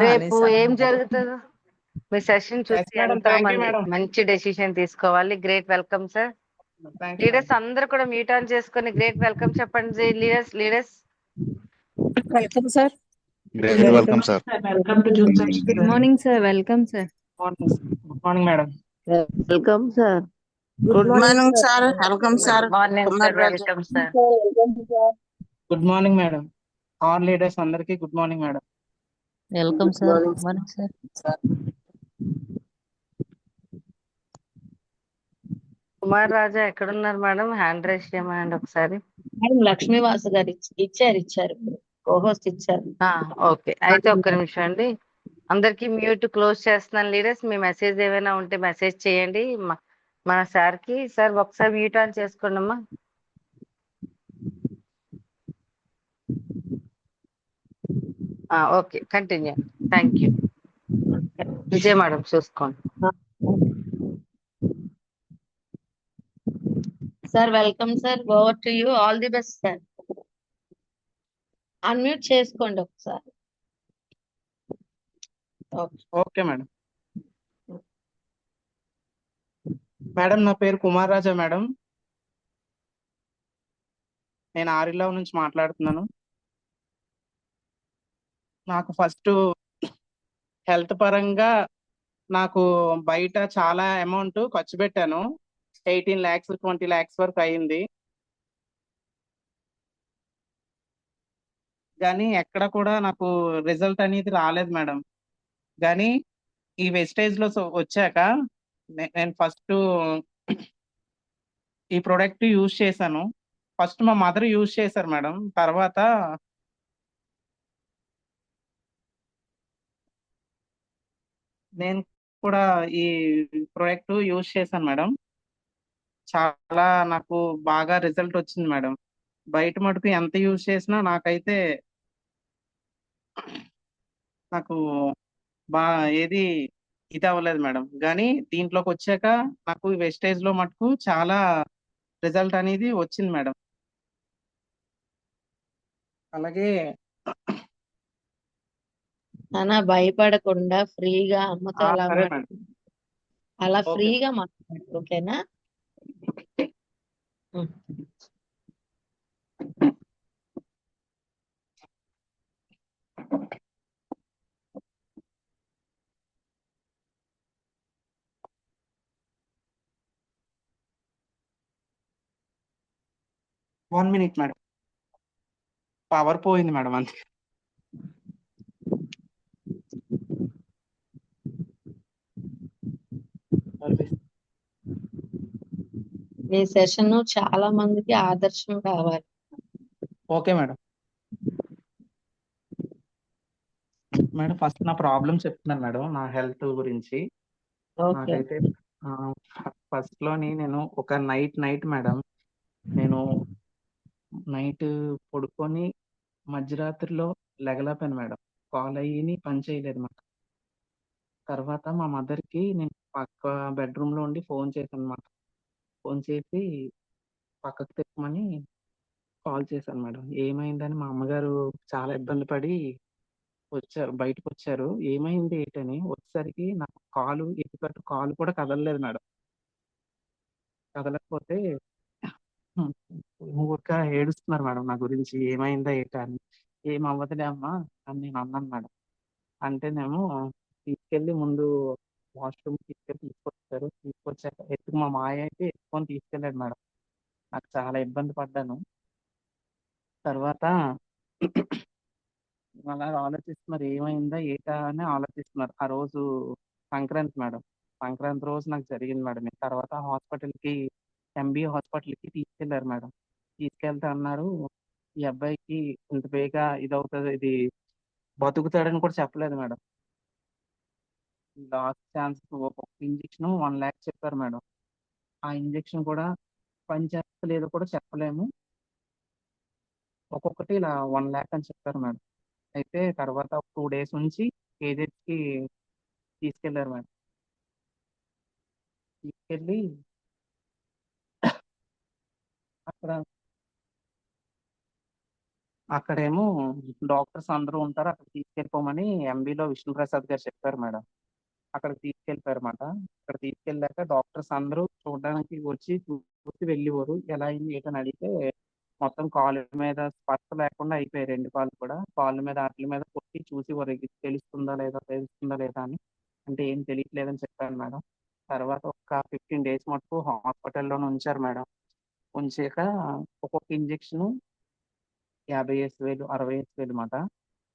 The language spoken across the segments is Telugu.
రేపు అనేసి ఏం అన్నారు. జరుగుతుందో మీ సెషన్ Yes, చూసి madam. ఎంతో Thank you, మంది madam. మంచి డెసిషన్ తీసుకోవాలి. Great welcome sir. Thank you, leaders madam. అందరూ కూడా మ్యూట్ ఆన్ చేసుకొని గ్రేట్ వెల్కమ్ చెప్పండి. Leaders welcome sir. Great welcome, sir. Welcome to June session. Good morning, sir. Welcome, sir. Good morning, madam. Welcome sir. Good morning sir. Welcome sir. Morning sir. Kumar Raju. Welcome sir. Good morning, madam. All leaders అందరికి good morning, madam. Welcome sir. Good morning sir. Kumar Raja ఎక్కడున్నారు మేడం? హ్యాండ్ రైజ్ చేయమండి ఒకసారి. మేడం లక్ష్మీవాసు గారు ఇచ్చారు కోహోస్ట్ ఇచ్చారు. ఓకే, అయితే ఒక్క నిమిషం అండి. అందరికి మ్యూట్ క్లోజ్ చేస్తున్నాను. లీడర్స్ మీ మెసేజ్ ఏమైనా ఉంటే మెసేజ్ చేయండి మన సార్కి. సార్ ఒకసారి మ్యూట్ ఆన్ చేసుకోండి అమ్మా. Okay, continue. Thank you. Vijay madam చూసుకోండి. Sir welcome sir. Over to you. All the best sir. Unmute చేసుకోండి ఒకసారి. Okay madam. మేడం నా పేరు కుమార్ రాజా మేడం. నేను ఆరిల్లావ్ నుంచి మాట్లాడుతున్నాను. నాకు ఫస్ట్ హెల్త్ పరంగా నాకు బయట చాలా అమౌంట్ ఖర్చు పెట్టాను. 18 lakhs 20 lakhs వరకు అయింది. కానీ ఎక్కడ కూడా నాకు రిజల్ట్ అనేది రాలేదు మేడం. కానీ ఈ వెస్టేజ్ లో వచ్చాక నేను ఫస్ట్ ఈ ప్రోడక్ట్ యూజ్ చేశాను. ఫస్ట్ మా మదర్ యూజ్ చేశారు మేడం. తర్వాత నేను కూడా ఈ ప్రోడక్ట్ యూజ్ చేశాను మేడం. చాలా నాకు బాగా రిజల్ట్ వచ్చింది మేడం. బయట మటుకు ఎంత యూజ్ చేసినా నాకైతే నాకు ఏది ఇది అవ్వలేదు మేడం. కానీ దీంట్లోకి వచ్చాక నాకు వెస్టేజ్ లో మటుకు చాలా రిజల్ట్ అనేది వచ్చింది మేడం. అలాగే భయపడకుండా ఫ్రీగా అమ్మతో ఎలా సరే మేడం. అలా ఓకే. ఫ్రీగా మాట్లాడు. ఓకేనా? 1 minute మేడం. పవర్ పోయింది మేడం అంతే. ఈ సెషన్ చాలా మందికి ఆదర్శం కావాలి. Okay madam. మేడం ఫస్ట్ నా ప్రాబ్లం చెప్తున్నాను మేడం. నా హెల్త్ గురించి. ఓకే. నాకైతే ఫస్ట్ లోని నేను ఒక నైట్ మేడం, నేను నైట్ పడుకొని మధ్యరాత్రిలో లెగలేపాను మేడం. కాల్ అయ్యి పని చేయలేదు మాకు. తర్వాత మా మదర్కి నేను పక్క బెడ్రూమ్ లో ఉండి ఫోన్ చేశాను అనమాట. ఫోన్ చేసి పక్కకు తిప్పమని కాల్ చేశాను మేడం. ఏమైందని మా అమ్మగారు చాలా ఇబ్బంది పడి వచ్చారు, బయటకు వచ్చారు. ఏమైంది ఏంటని వచ్చేసరికి నాకు ఎత్తుకట్టు కాలు కూడా కదలలేదు మేడం. కదలకపోతే ఊరిక ఏడుస్తున్నారు మేడం నా గురించి, ఏమైందా ఏంటా అని. ఏం అవ్వదులే అమ్మా అని నేను అన్నాను మేడం. అంటేనేమో తీసుకెళ్ళి ముందు వాష్రూమ్ తీసుకొచ్చాక మా మాయ అయితే ఎత్తుకొని తీసుకెళ్ళాడు మేడం. నాకు చాలా ఇబ్బంది పడ్డాను. తర్వాత అలా ఆలోచిస్తున్నారు ఏమైందా ఏటా అని ఆలోచిస్తున్నారు. ఆ రోజు సంక్రాంతి మేడం. సంక్రాంతి రోజు నాకు జరిగింది మేడం. తర్వాత ఎంబీ హాస్పిటల్కి తీసుకెళ్లారు మేడం. తీసుకెళ్తే అన్నారు ఈ అబ్బాయికి ఇంత బేగా ఇదవుతుంది, ఇది బతుకుతాడని కూడా చెప్పలేదు మేడం. లాస్ట్ ఛాన్స్ ఒక ఇంజక్షన్ 1 lakh చెప్పారు మేడం. ఆ ఇంజక్షన్ కూడా పని చేస్తలేదో కూడా చెప్పలేము. ఒక్కొక్కటి ఇలా 1 lakh అని చెప్పారు మేడం. అయితే తర్వాత 2 days నుంచి కేజెస్కి తీసుకెళ్లారు మేడం. తీసుకెళ్ళి అక్కడ అక్కడేమో డాక్టర్స్ అందరూ ఉంటారు. అక్కడ తీసుకెళ్ళిపోమని ఎంబీలో విష్ణుప్రసాద్ గారు చెప్పారు మేడం. అక్కడికి తీసుకెళ్ళిపోయారన్నమాట. అక్కడ తీసుకెళ్ళాక డాక్టర్స్ అందరూ చూడడానికి వచ్చి చూసి వెళ్ళేవారు. ఎలా అయింది ఏంటని అడిగితే మొత్తం కాలు మీద స్పర్శ లేకుండా అయిపోయాయి 2 కాళ్ళు కూడా. కాళ్ళ మీద ఆటిల మీద కొట్టి చూసేవారు. ఇది తెలుస్తుందా లేదా అని. అంటే ఏం తెలియట్లేదని చెప్పాను మేడం. తర్వాత ఒక 15 డేస్ మటుకు హాస్పిటల్‌లోనే ఉంచారు మేడం. ఉంచాక ఒక్కొక్క ఇంజెక్షను 50,000, 60,000 మాట.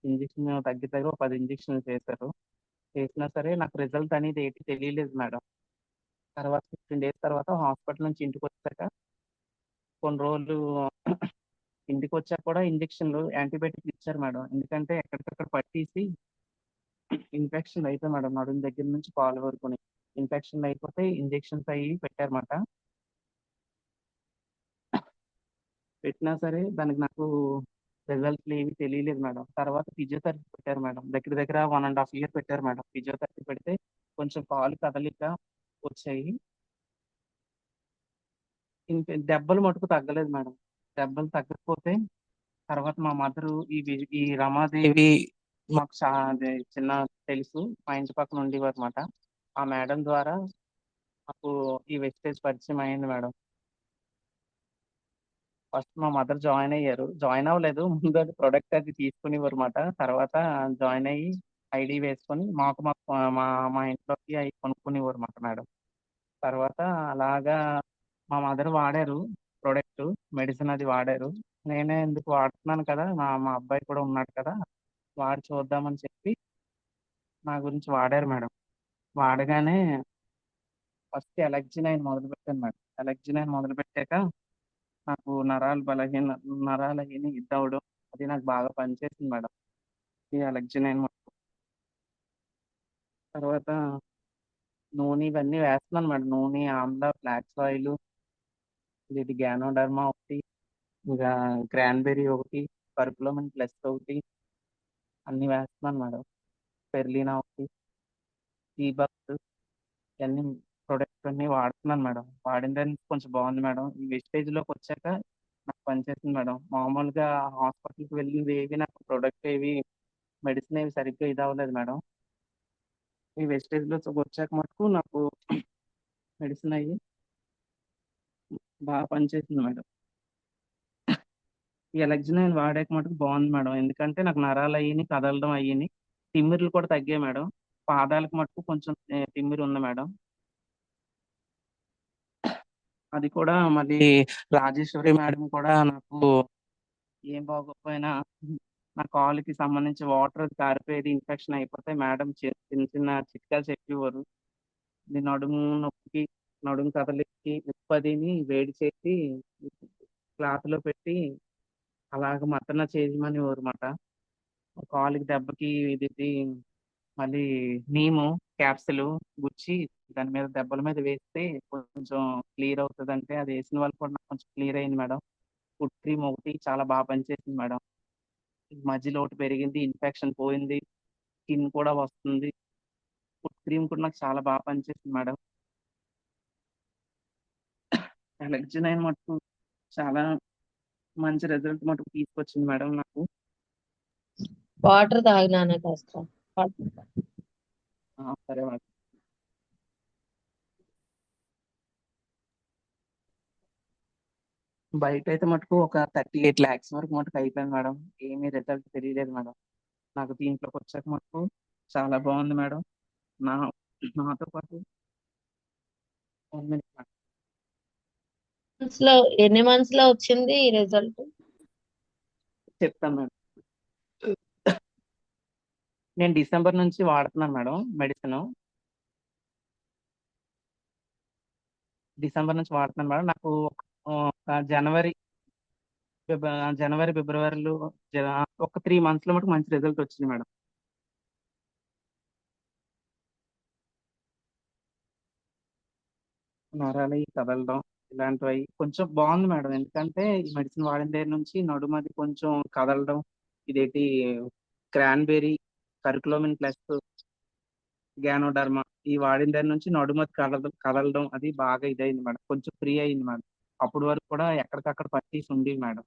ఇంజెక్షన్ దగ్గర దగ్గర ఒక 10 ఇంజెక్షన్‌లు చేశారు. చేసినా సరే నాకు రిజల్ట్ అనేది ఏటి తెలియలేదు మేడం. తర్వాత 15 డేస్ తర్వాత హాస్పిటల్ నుంచి ఇంటికొచ్చాక కొన్ని రోజులు ఇంటికొచ్చాక కూడా ఇంజెక్షన్‌లు, యాంటీబయాటిక్‌లు ఇచ్చారు మేడం. ఎందుకంటే ఎక్కడికక్కడ పట్టేసి ఇన్ఫెక్షన్‌లు అయిపోయాయి మేడం. నడుము దగ్గర నుంచి కాలు వరకుని. ఇన్ఫెక్షన్‌లు అయిపోతే ఇంజెక్షన్స్ అయ్యి పెట్టారన్నమాట. పెట్టినా సరే దానికి నాకు రిజల్ట్‌లు ఏమి తెలియలేదు మేడం. తర్వాత ఫిజియోథెరపీ పెట్టారు మేడం. దగ్గర దగ్గర 1 ½ ఇయర్ పెట్టారు మేడం. ఫిజియోథెరపీ పెడితే కొంచెం కాలు కదలిక వచ్చాయి. దెబ్బలు మటుకు తగ్గలేదు మేడం. దెబ్బలు తగ్గకపోతే తర్వాత మా మదరు ఈ రమాదేవి మాకు అదే చిన్న తెలుసు. మా ఇంటి పక్కన ఉండేవారుమాట. ఆ మేడం ద్వారా నాకు ఈ వెస్టేజ్ పరిచయం అయింది మేడం. ఫస్ట్ మా మదర్ జాయిన్ అయ్యారు. జాయిన్ అవ్వలేదు. ముందు అది ప్రొడక్ట్ అది తీసుకునేవారుమాట. తర్వాత జాయిన్ అయ్యి ఐడీ వేసుకొని మాకు మాకు మా మా ఇంట్లోకి అయి కొనుక్కునేవారుమాట మేడం. తర్వాత అలాగా మా మదర్ వాడారు ప్రొడక్ట్. మెడిసిన్ అది వాడారు. నేనే ఎందుకు వాడుతున్నాను కదా! మా మా అబ్బాయి కూడా ఉన్నాడు కదా! వాడి చూద్దామని చెప్పి నా గురించి వాడారు మేడం. వాడగానే ఫస్ట్ ఎలక్జినైన్ మొదలుపెట్టాను మేడం. ఎలక్జినైన్ మొదలుపెట్టాక నాకు నరాలయన్ని ఇదవ్వడం అది నాకు బాగా పనిచేసింది మేడం. ఈ ఎలక్జినైన్ తర్వాత నూనె ఇవన్నీ వేస్తున్నాను మేడం. నూనె, ఆమ్లా, ఫ్లాక్స్ ఆయిలు, ఇది గ్యానోడర్మా ఒకటి, ఇంకా క్రాన్‌బెర్రీ ఒకటి, కర్కులోమిన్ ప్లస్ ఒకటి అన్నీ వేస్తున్నాను మేడం. స్పెర్లినా ఒకటి, సీబక్స్ ఇయన్నీ ప్రొడక్ట్స్ అన్నీ వాడుతున్నాను మేడం. వాడిన దాని నుంచి కొంచెం బాగుంది మేడం. ఈ వెస్టేజ్‌లోకొచ్చాక నాకు పనిచేస్తుంది మేడం. మామూలుగా హాస్పిటల్‌కి వెళ్ళినవి ఏవి నాకు ప్రొడక్ట్ ఏవి మెడిసిన్ ఏవి సరిగ్గా ఇదవ్వలేదు మేడం. ఈ వెస్టేజ్‌లోకొచ్చాక మటుకు నాకు మెడిసిన్ అయ్యి బాగా పనిచేసింది మేడం. ఈ ఎలక్జినైన్ వాడాక మటుకు బాగుంది మేడం. ఎందుకంటే నాకు నరాలయ్యిని కదలడం అయ్యిని. తిమ్మిర్లు కూడా తగ్గాయి మేడం. పాదాలకు మటుకు కొంచెం తిమ్మిరుంది మేడం. అది కూడా మళ్ళీ రాజేశ్వరి మేడం కూడా నాకు ఏం బాగోకపోయినా నా కాలుకి సంబంధించి వాటర్ అది కారిపోయేది, ఇన్ఫెక్షన్ అయిపోతే మేడం చిన్న చిన్న చిట్కాలు చెప్పేవారు. ఇది నడుము నొప్పికి, నడుము కదలికకి ఉప్పదిని వేడి చేసి క్లాత్‌లో పెట్టి అలాగ మర్దన చేయమనేవారుమాట. కాలుకి దెబ్బకి ఇది మళ్ళీ నీము క్యాప్సూలు గుచ్చి దాని మీద దెబ్బల మీద వేస్తే కొంచెం క్లియర్ అవుతదంటే అది ఏసిన వల్ల కూడా నాకు కొంచెం క్లియర్ అయింది మేడం. ఫుట్ క్రీమ్ ఒకటి చాలా బాగా పనిచేసింది మేడం. మజిల్ ఒకటి పెరిగింది, ఇన్ఫెక్షన్ పోయింది, స్కిన్ కూడా వస్తుంది. ఫుట్ క్రీమ్ కూడా నాకు చాలా బాగా పనిచేసింది మేడం. ఎలర్జీనైన్ మటుకు చాలా మంచి రిజల్ట్ మటుకు తీసుకొచ్చింది మేడం నాకు. వాటర్ తాగినాను కాస్త. వాటర్. సరే మేడం. బయటైతే మటుకు ఒక 38 లాక్స్ వరకు మటుకు అయిపోయింది మేడం. ఏమీ రిజల్ట్ తెలియలేదు మేడం. నాకు దీంట్లోకొచ్చాక మటుకు చాలా బాగుంది మేడం. నా నాతో పాటు 1 మినిట్ మేడం. ఎన్ని మంత్స్ లో వచ్చింది ఈ రిజల్ట్? చెప్తాను మేడం. నేను డిసెంబర్ నుంచి వాడుతున్నాను మేడం మెడిసిను. డిసెంబర్ నుంచి వాడుతున్నాను మేడం. నాకు ఒక జనవరి, ఫిబ్రవరిలో ఒక 3 మంత్స్‌లో మటుకు మంచి రిజల్ట్ వచ్చింది మేడం. నరాలయి కదలడం ఇలాంటివయి కొంచెం బాగుంది మేడం. ఎందుకంటే ఈ మెడిసిన్ వాడిన దగ్గర నుంచి నడుమది కొంచెం కదలడం, ఇదేంటి క్రాన్‌బెర్రీ, కర్కులోమిన్ ప్లస్, గ్యానోడర్మా ఈ వాడిన దగ్గర నుంచి నడుమది కదలడం అది బాగా ఇదయింది మేడం. కొంచెం ఫ్రీ అయింది మేడం. అప్పటి వరకు కూడా ఎక్కడికక్కడ పట్టేసి ఉండేవి మేడం.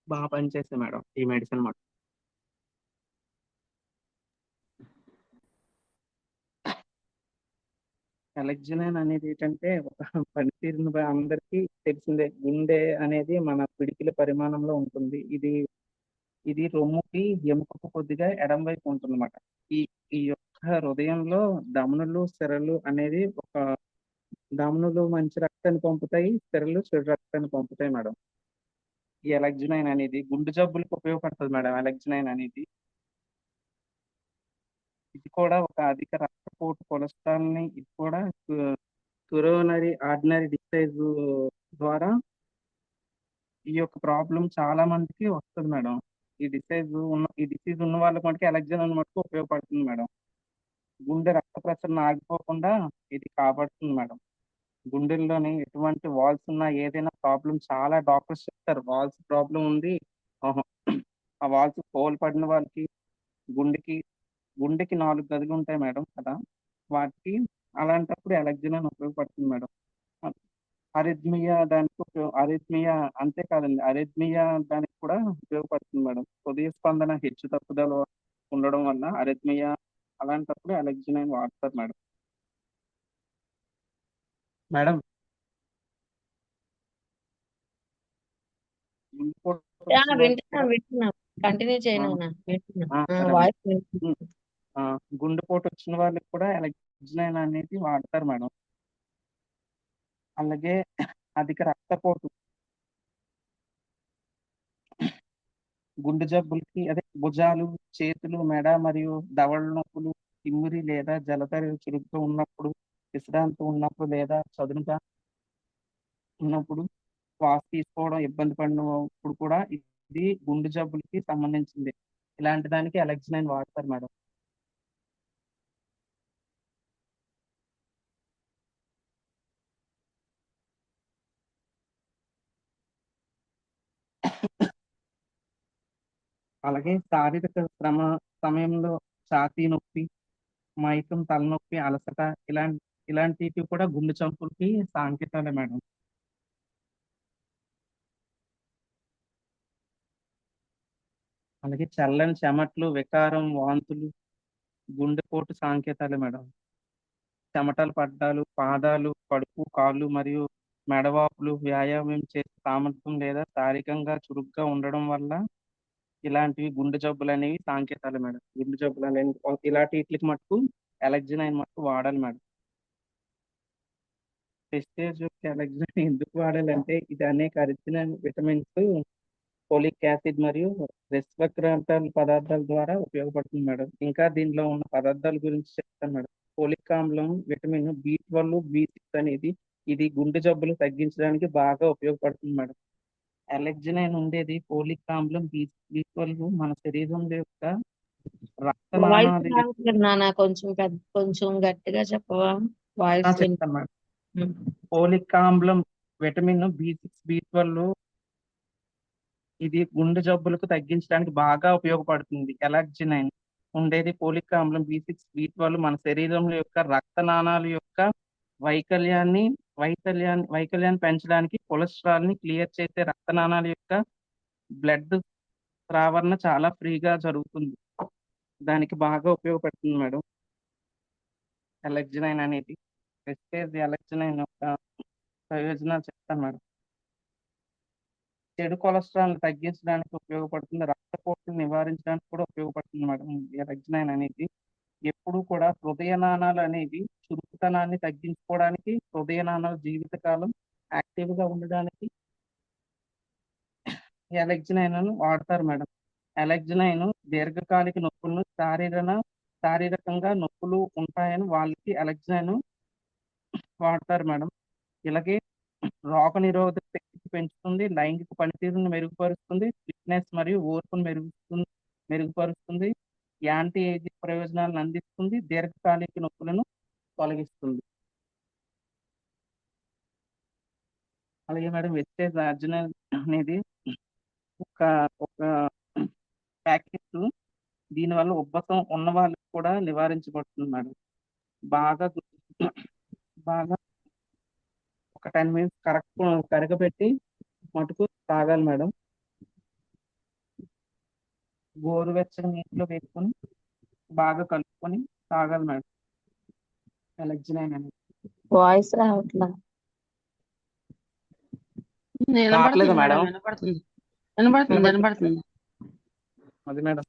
బాగా పనిచేస్తాయి మేడం ఈ మెడిసిన్ మాట. ఎలక్జినైన్ అనేది ఏంటంటే ఒక పనితీరుని అందరికీ తెలిసిందే. గుండె అనేది మన పిడికిల పరిమాణంలో ఉంటుంది. ఇది రొమ్ముకి ఎముకకు కొద్దిగా ఎడం వైపు ఉంటుందన్నమాట. ఈ ఈ యొక్క హృదయంలో ధమనులు సిరలు అనేది ఒక ధమనులు మంచి రక్తాన్ని పంపుతాయి, సిరలు చెడు రక్తాన్ని పంపుతాయి మేడం. ఈ ఎలక్జినైన్ అనేది గుండె జబ్బులకు ఉపయోగపడుతుంది మేడం. ఎలక్జినైన్ అనేది ఇది కూడా ఒక అధిక రక్తపోటు కొలెస్ట్రాల్ ని ఇది కూడా కొరోనరీ ఆర్డినరీ డిసీజ్ ద్వారా ఈ యొక్క ప్రాబ్లం చాలా మందికి వస్తుంది మేడం. ఈ డిసీజ్ ఉన్న వాళ్ళకి మటుకు ఎలక్జినైన్ మటుకు ఉపయోగపడుతుంది మేడం. గుండె రక్త ప్రసరణ ఆగిపోకుండా ఇది కాపాడుతుంది మేడం. గుండెల్లోని ఎటువంటి వాల్స్ ఉన్నా ఏదైనా ప్రాబ్లం చాలా డాక్టర్స్ చెప్తారు వాల్స్ ప్రాబ్లం ఉంది. ఆహా, ఆ వాల్స్ హోల్ పడిన వాళ్ళకి గుండెకి గుండెకి 4 గదులు ఉంటాయి మేడం కదా, వాటికి అలాంటప్పుడు ఎలక్జినైన్ ఉపయోగపడుతుంది మేడం. అరిథ్మియా అంతేకాదండి, అరిథ్మియా దానికి కూడా ఉపయోగపడుతుంది మేడం. హృదయ స్పందన హెచ్చు తప్పుదల ఉండడం వల్ల అరిథ్మియా అలాంటప్పుడు ఎలక్జినైన్ వాడతారు మేడం. మేడం గుండెపోటు వచ్చిన వాళ్ళకి కూడా వింటున్నా కంటిన్యూ ఆ, చేయను వింటున్నా సరే మేడం. వాయిస్ ఉమ్, గుండెపోటు వచ్చిన వాళ్ళకి కూడా ఎలక్జినైన్ అనేది వాడతారు మేడం. అలాగే అధిక రక్తపోటు గుండె జబ్బులకి అదే భుజాలు, చేతులు, మెడ మరియు దవడ నొప్పులు, తిమ్మిరి లేదా జలధరి చురుగ్గా ఉన్నప్పుడు, విశ్రాంతి ఉన్నప్పుడు లేదా చదునుగా ఉన్నప్పుడు, శ్వాస తీసుకోవడం ఇబ్బంది పడినప్పుడు కూడా ఇది గుండె జబ్బులకి సంబంధించింది. ఇలాంటి దానికి ఎలక్జినైన్ వాడతారు మేడం. అలాగే శారీరక శ్రమ సమయంలో ఛాతీ నొప్పి, మైకం, తలనొప్పి, అలసట ఇలాంటివి కూడా గుండె జబ్బులకి సాంకేతాలే మేడం. అలాగే చల్లని చెమట్లు, వికారం, వాంతులు గుండెపోటు సాంకేతాలే మేడం. చెమటలు పడ్డాలు, పాదాలు, కడుపు, కాళ్ళు మరియు మెడవాపులు, వ్యాయామం చేసే సామర్థ్యం లేదా శారీరకంగా చురుగ్గా ఉండడం వల్ల ఇలాంటివి గుండె జబ్బులు అనేవి సాంకేతాలు మేడం. గుండె జబ్బులు అనేవి ఇలాంటి వీటికి మటుకు ఎలక్జినైన్ మటుకు వాడాలి మేడం. ప్రెస్టేజ్ ఎలక్జినైన్ ఎందుకు వాడాలంటే ఇది అనేక అరిచిన విటమిన్స్, ఫోలిక్ యాసిడ్ మరియు రెస్వక్రాంటల్ పదార్థాల ద్వారా ఉపయోగపడుతుంది మేడం. ఇంకా దీనిలో ఉన్న పదార్థాల గురించి చెప్తాను మేడం. ఫోలిక్ ఆమ్లం, విటమిన్ B12, B6 అనేది ఇది గుండె జబ్బులు తగ్గించడానికి బాగా ఉపయోగపడుతుంది మేడం. ఎలక్జినైన్ ఉండేది ఫోలిక్ ఆమ్లం, B12 మన శరీరం యొక్క రక్త వాయిస్ నాణాలు రావట్లేదు నాన్న, కొంచెం గట్టిగా చెప్పవా? వాయిస్ చెప్తాను మేడం. ఫోలిక్ ఆమ్లం, విటమిన్ B6, B12 ఇది గుండె జబ్బులకు తగ్గించడానికి బాగా ఉపయోగపడుతుంది. ఎలక్జినైన్ ఉండేది ఫోలిక్ ఆమ్లం, B6, B12 మన శరీరంలో యొక్క రక్త నాణాల యొక్క వైకల్యాన్ని పెంచడానికి, కొలెస్ట్రాల్ ని క్లియర్ చేసే రక్త నాణాల యొక్క బ్లడ్ స్రావరణ చాలా ఫ్రీగా జరుగుతుంది. దానికి బాగా ఉపయోగపడుతుంది మేడం ఎలక్జినైన్ అనేది. ప్రెస్టేజ్ ఎలక్జినైన్ యొక్క ప్రయోజనాలు చెప్తాను మేడం. చెడు కొలెస్ట్రాల్ తగ్గించడానికి ఉపయోగపడుతుంది. రక్తపోటును నివారించడానికి కూడా ఉపయోగపడుతుంది మేడం ఎలక్జినైన్ అనేది. ఎప్పుడు కూడా హృదయ నాణాలు అనేవి చురుకుతనాన్ని తగ్గించుకోవడానికి, హృదయ నాణాలు జీవితకాలం యాక్టివ్ గా ఉండడానికి ఎలక్జినైన్ వాడతారు మేడం. ఎలక్జినైన్ దీర్ఘకాలిక నొప్పులను శారీరకంగా నొప్పులు ఉంటాయని వాళ్ళకి ఎలక్జినైన్ వాడతారు మేడం. ఇలాగే రోగ నిరోధక శక్తిని పెంచుతుంది, లైంగిక పనితీరును మెరుగుపరుస్తుంది, ఫిట్నెస్ మరియు ఓర్పును మెరుగుపరుస్తుంది, యాంటీ ఏజింగ్ ప్రయోజనాలను అందిస్తుంది, దీర్ఘకాలిక నొప్పులను తొలగిస్తుంది. అలాగే మేడం వెస్టేజ్ అర్జునల్ అనేది ఒక ఒక ప్యాకెట్, దీనివల్ల ఉబ్బసం ఉన్న వాళ్ళకి కూడా నివారించబడుతుంది మేడం. బాగా బాగా ఒక 10 minutes కరగబెట్టి మటుకు తాగాలి మేడం. గోరువెచ్చని నీటిలో వేసుకొని బాగా కలుపుకొని తాగాలి మేడం. ఎలర్జీనైన్ అనేది. వాయిస్ రావట్లా. రావట్లేదా మేడం? వినపడుతుంది వినపడుతుంది వినపడుతుంది. అది మేడం.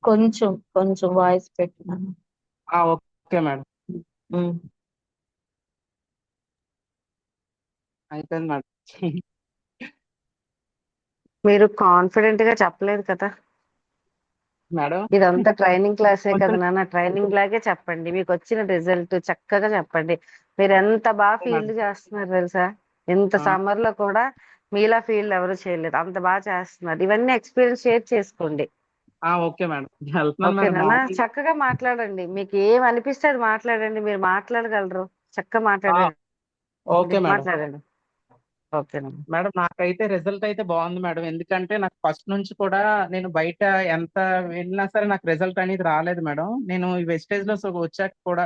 కొంచెం కొంచెం వాయిస్ పెట్టినాను. Okay madam. అయిపోయింది మేడం. మీరు కాన్ఫిడెంట్ గా చెప్పలేదు కదా, మేడం ఇదంతా ట్రైనింగ్ క్లాసే కదా కొంచెం నాన్న. ట్రైనింగ్ లాగే చెప్పండి, మీకు వచ్చిన రిజల్ట్ చక్కగా చెప్పండి. మీరు ఎంత బాగా ఫీల్డ్ మేడం. చేస్తున్నారు తెలుసా, ఇంత ఆ, సమ్మర్ లో కూడా మీలా ఫీల్డ్ ఎవరు చేయలేదు, అంత బాగా చేస్తున్నారు. ఇవన్నీ ఎక్స్పీరియన్స్ షేర్ చేసుకోండి. Okay madam. వెళ్తున్నాను మేడం. ఓకేనా, మార్నింగ్ చక్కగా మాట్లాడండి, మీకు ఏం అనిపిస్తే అది మాట్లాడండి. మీరు మాట్లాడగలరు, చక్కగా మాట్లాడండి. Okay madam. మాట్లాడండి. ఓకేనా. మేడం నాకైతే రిజల్ట్ అయితే బాగుంది మేడం. ఎందుకంటే నాకు ఫస్ట్ నుంచి కూడా నేను బయట ఎంత వెళ్ళినా సరే నాకు రిజల్ట్ అనేది రాలేదు మేడం. నేను ఈ వెస్టేజ్ లో వచ్చాక కూడా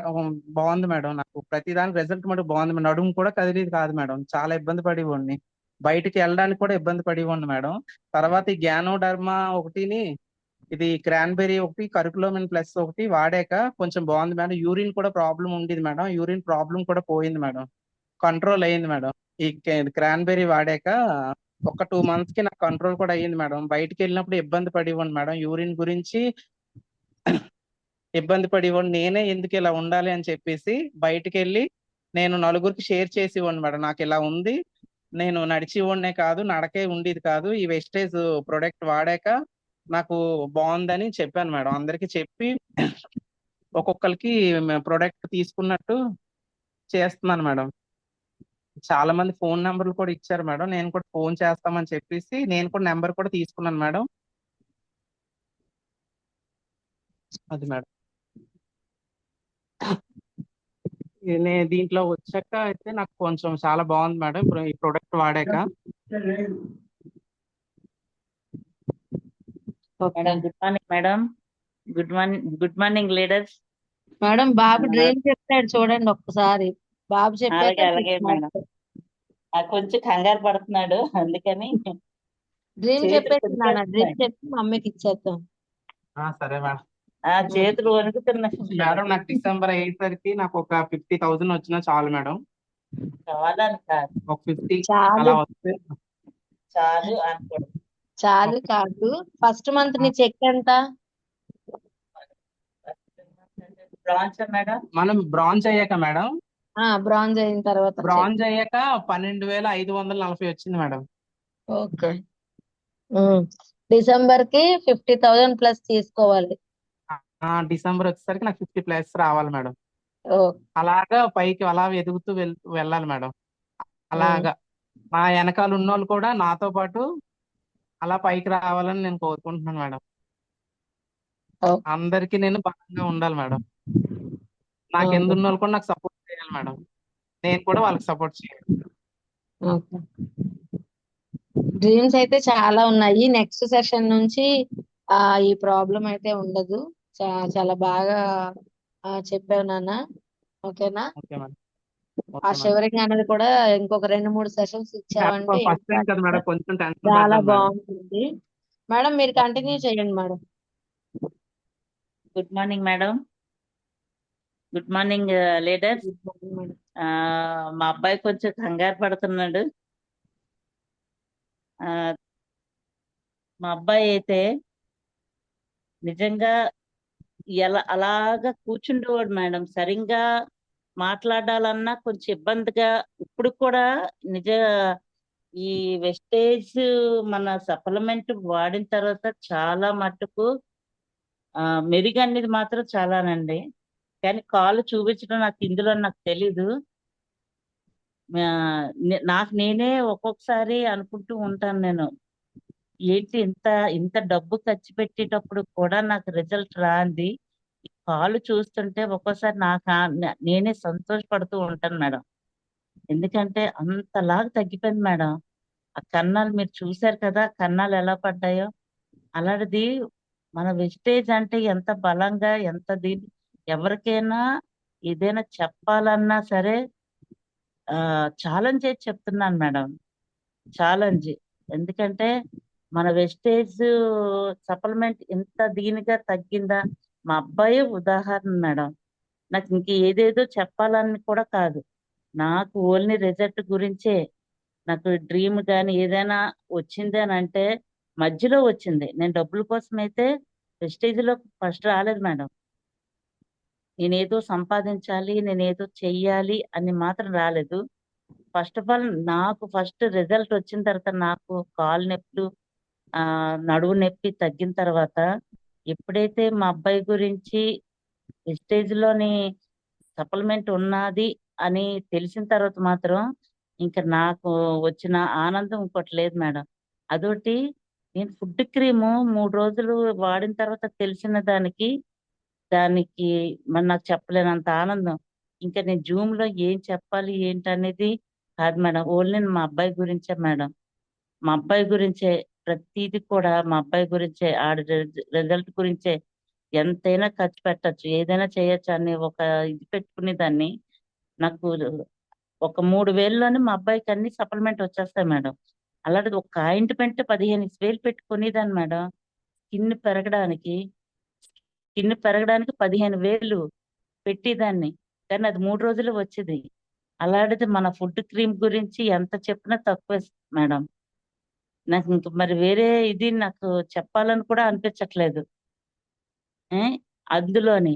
బాగుంది మేడం. నాకు ప్రతిదానికి రిజల్ట్ మటు బాగుంది మేడం. నడుము కూడా కదిలేదు కాదు మేడం. చాలా ఇబ్బంది పడేవాడిని, బయటికి వెళ్ళడానికి కూడా ఇబ్బంది పడేవాడిని మేడం. తర్వాత ఈ గ్యానోడర్మా ఒకటిని, ఇది క్రాన్బెర్రీ ఒకటి, కరికులోమిన్ ప్లస్ ఒకటి వాడాక కొంచెం బాగుంది మేడం. యూరిన్ కూడా ప్రాబ్లం ఉండేది మేడం. యూరిన్ ప్రాబ్లం కూడా పోయింది మేడం, కంట్రోల్ అయ్యింది మేడం. ఈ క్రాన్బెర్రీ వాడాక ఒక 2 months కి నాకు కంట్రోల్ కూడా అయ్యింది మేడం. బయటికి వెళ్ళినప్పుడు ఇబ్బంది పడేవాడిని మేడం, యూరిన్ గురించి ఇబ్బంది పడేవాడిని. నేనే ఎందుకు ఇలా ఉండాలి అని చెప్పేసి బయటికి వెళ్ళి నేను నలుగురికి షేర్ చేసి ఇవ్వండి మేడం. నాకు ఇలా ఉంది, నేను నడిచివ్వనే కాదు, నడకే ఉండేది కాదు, ఈ వెస్టేజ్ ప్రొడక్ట్ వాడాక నాకు బాగుందని చెప్పాను మేడం. అందరికి చెప్పి ఒక్కొక్కరికి ప్రొడక్ట్ తీసుకున్నట్టు చేస్తున్నాను మేడం. చాలా మంది ఫోన్ నెంబర్లు కూడా ఇచ్చారు మేడం. నేను కూడా ఫోన్ చేస్తామని చెప్పేసి నేను కూడా నెంబర్ కూడా తీసుకున్నాను మేడం. అది మేడం. నేను దీంట్లో వచ్చాక అయితే నాకు కొంచెం చాలా బాగుంది మేడం. ఇప్పుడు ఈ ప్రొడక్ట్ వాడాక. Madam good morning madam. Good morning leaders. Madam బాబు డ్రీమ్ చెప్పాడు చూడండి ఒక్కసారి. బాబు చెప్పాక అలాగే మేడం. కొంచెం కంగారు పడుతున్నాడు, అందుకని డ్రీమ్ చేతులు చెప్పేసి నాన్న, డ్రీమ్ వణుకుతున్నాయి. చెప్పి మమ్మీకి ఇచ్చేద్దాం. సరే మేడం. చేతులు వణుకుతున్నాయి మేడం నాకు December అయ్యేసరికి నాకు ఒక 50,000 వచ్చినా చాలు మేడం. కావాలని కాదు, ఒక 50 చాలు అలా వస్తే చాలు అనుకోండి. చాలు కాదు. ఫస్ట్ మంత్ నీ చెక్ ఎంత? Branch madam. మనం బ్రాంజ్ అయ్యాక మేడం, బ్రాంజ్ అయిన తర్వాత బ్రాంజ్ అయ్యాక 12,540 వచ్చింది మేడం. ఓకే. డిసెంబర్ కి 50,000 ప్లస్ తీసుకోవాలి. డిసెంబర్ వచ్చేసరికి నాకు 50+ రావాలి మేడం. ఓకే. అలాగా పైకి అలా ఎదుగుతూ వెళ్ళాలి మేడం. అలాగా నా వెనకాల ఉన్నోళ్ళు కూడా నాతో పాటు అలా పైకి రావాలని నేను కోరుకుంటున్నాను మేడం. ఓకే. అందరికీ నేను బలంగా ఉండాలి మేడం. నాకు ఎందు ఉన్నోళ్ళు కూడా నాకు సపోర్ట్ చేయాలి మేడం. నేను కూడా వాళ్ళకి సపోర్ట్ చేయాలి. ఓకే. డ్రీమ్స్ అయితే చాలా ఉన్నాయి. నెక్స్ట్ సెషన్ నుంచి ఈ ప్రాబ్లం అయితే ఉండదు. చాలా బాగా చెప్పావు నాన్న. ఓకేనా. Okay madam. ఆ షివరింగ్ అనేది కూడా ఇంకొక 2-3 సెషన్స్ ఇచ్చావంటే ఫస్ట్ టైం కదా మేడం, కొంచెం టెన్షన్ చాలా పడ్డాను మేడం. బాగుంటుంది. మేడం మీరు కంటిన్యూ చేయండి madam. Good morning madam. Good morning leaders. మా అబ్బాయి కొంచెం కంగారు పడుతున్నాడు. మా అబ్బాయి అయితే నిజంగా అలాగా కూర్చుండేవాడు మేడం. సరిగ్గా మాట్లాడాలన్నా కొంచెం ఇబ్బందిగా. ఇప్పుడు కూడా ఈ వెస్టేజ్ మన సప్లిమెంట్ వాడిన తర్వాత చాలా మట్టుకు మెరుగు అనేది మాత్రం చాలానండి. కానీ కాళ్ళు చూపించడం ఇందులో నాకు తెలీదు. నాకు నేనే ఒక్కొక్కసారి అనుకుంటూ ఉంటాను, నేను ఏంటి ఇంత డబ్బు ఖర్చు పెట్టేటప్పుడు కూడా నాకు రిజల్ట్ రాంది. కాళ్ళు చూస్తుంటే ఒక్కోసారి నేనే సంతోషపడుతూ ఉంటాను మేడం. ఎందుకంటే అంతలాగా తగ్గిపోయింది మేడం. ఆ కన్నాలు మీరు చూశారు కదా, కన్నాలు ఎలా పడ్డాయో. అలాంటిది మన వెస్టేజ్ అంటే ఎంత బలంగా, ఎంత ఎవరికైనా ఏదైనా చెప్పాలన్నా సరే ఛాలెంజ్ చేసి చెప్తున్నాను మేడం. ఛాలెంజ్. ఎందుకంటే మన వెస్టేజ్ సప్లిమెంట్ ఎంత దీనిగా తగ్గిందా? మా అబ్బాయే ఉదాహరణ మేడం. నాకు ఇంక ఏదేదో చెప్పాలని కూడా కాదు, నాకు ఓన్లీ రిజల్ట్ గురించే. నాకు డ్రీమ్ కానీ ఏదైనా వచ్చింది అని అంటే మధ్యలో వచ్చింది. నేను డబ్బుల కోసం అయితే వెస్టేజ్ లో ఫస్ట్ రాలేదు మేడం. నేనేదో సంపాదించాలి, నేనేదో చెయ్యాలి అని మాత్రం రాలేదు. ఫస్ట్ ఆఫ్ ఆల్ నాకు ఫస్ట్ రిజల్ట్ వచ్చిన తర్వాత నాకు కాలు నొప్పులు, నడువు నొప్పి తగ్గిన తర్వాత, ఎప్పుడైతే మా అబ్బాయి గురించి వెస్టేజ్ లోని సప్లిమెంట్ ఉన్నది అని తెలిసిన తర్వాత మాత్రం ఇంకా నాకు వచ్చిన ఆనందం ఇంకోటి లేదు మేడం. అదొకటి, నేను ఫుడ్ క్రీము 3 రోజులు వాడిన తర్వాత తెలిసిన దానికి మరి నాకు చెప్పలేనంత ఆనందం. ఇంకా నేను జూమ్ లో ఏం చెప్పాలి ఏంటనేది కాదు మేడం, ఓన్లీ మా అబ్బాయి గురించే మేడం. మా అబ్బాయి గురించే ప్రతిదీ కూడా, మా అబ్బాయి గురించే, ఆడి రిజల్ట్ గురించే. ఎంతైనా ఖర్చు పెట్టచ్చు, ఏదైనా చేయొచ్చు అని ఒక ఇది పెట్టుకునే దాన్ని. నాకు ఒక 3,000లోనే మా అబ్బాయికి అన్ని సప్లిమెంట్ వచ్చేస్తాయి మేడం. అలాంటిది ఒక ఆయింట్మెంట్ 15,000 పెట్టుకునేదాన్ని మేడం. స్కిన్ పెరగడానికి స్కిన్ పెరగడానికి 15,000 పెట్టేదాన్ని. కానీ అది 3 రోజులు వచ్చేది. అలాంటిది మన ఫుడ్ క్రీమ్ గురించి ఎంత చెప్పినా తక్కువే మేడం. నాకు ఇంక మరి వేరే ఇది నాకు చెప్పాలని కూడా అనిపించట్లేదు. ఏ అందులోని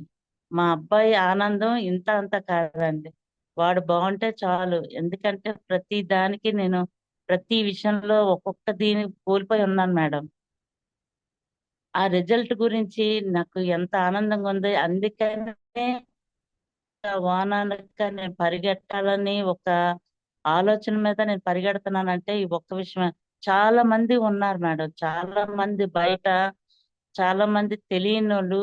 మా అబ్బాయి ఆనందం ఇంత అంత కాదండి. వాడు బాగుంటే చాలు. ఎందుకంటే ప్రతి దానికి నేను ప్రతి విషయంలో ఒక్కొక్క దీని కోల్పోయి ఉన్నాను మేడం. ఆ రిజల్ట్ గురించి నాకు ఎంత ఆనందంగా ఉంది. అందుకనే వానానక నేను పరిగెట్టాలని ఒక ఆలోచన మీద నేను పరిగెడుతున్నానంటే ఈ ఒక్క విషయమే. చాలా మంది ఉన్నారు మేడం, చాలా మంది బయట, చాలా మంది తెలియనోళ్ళు,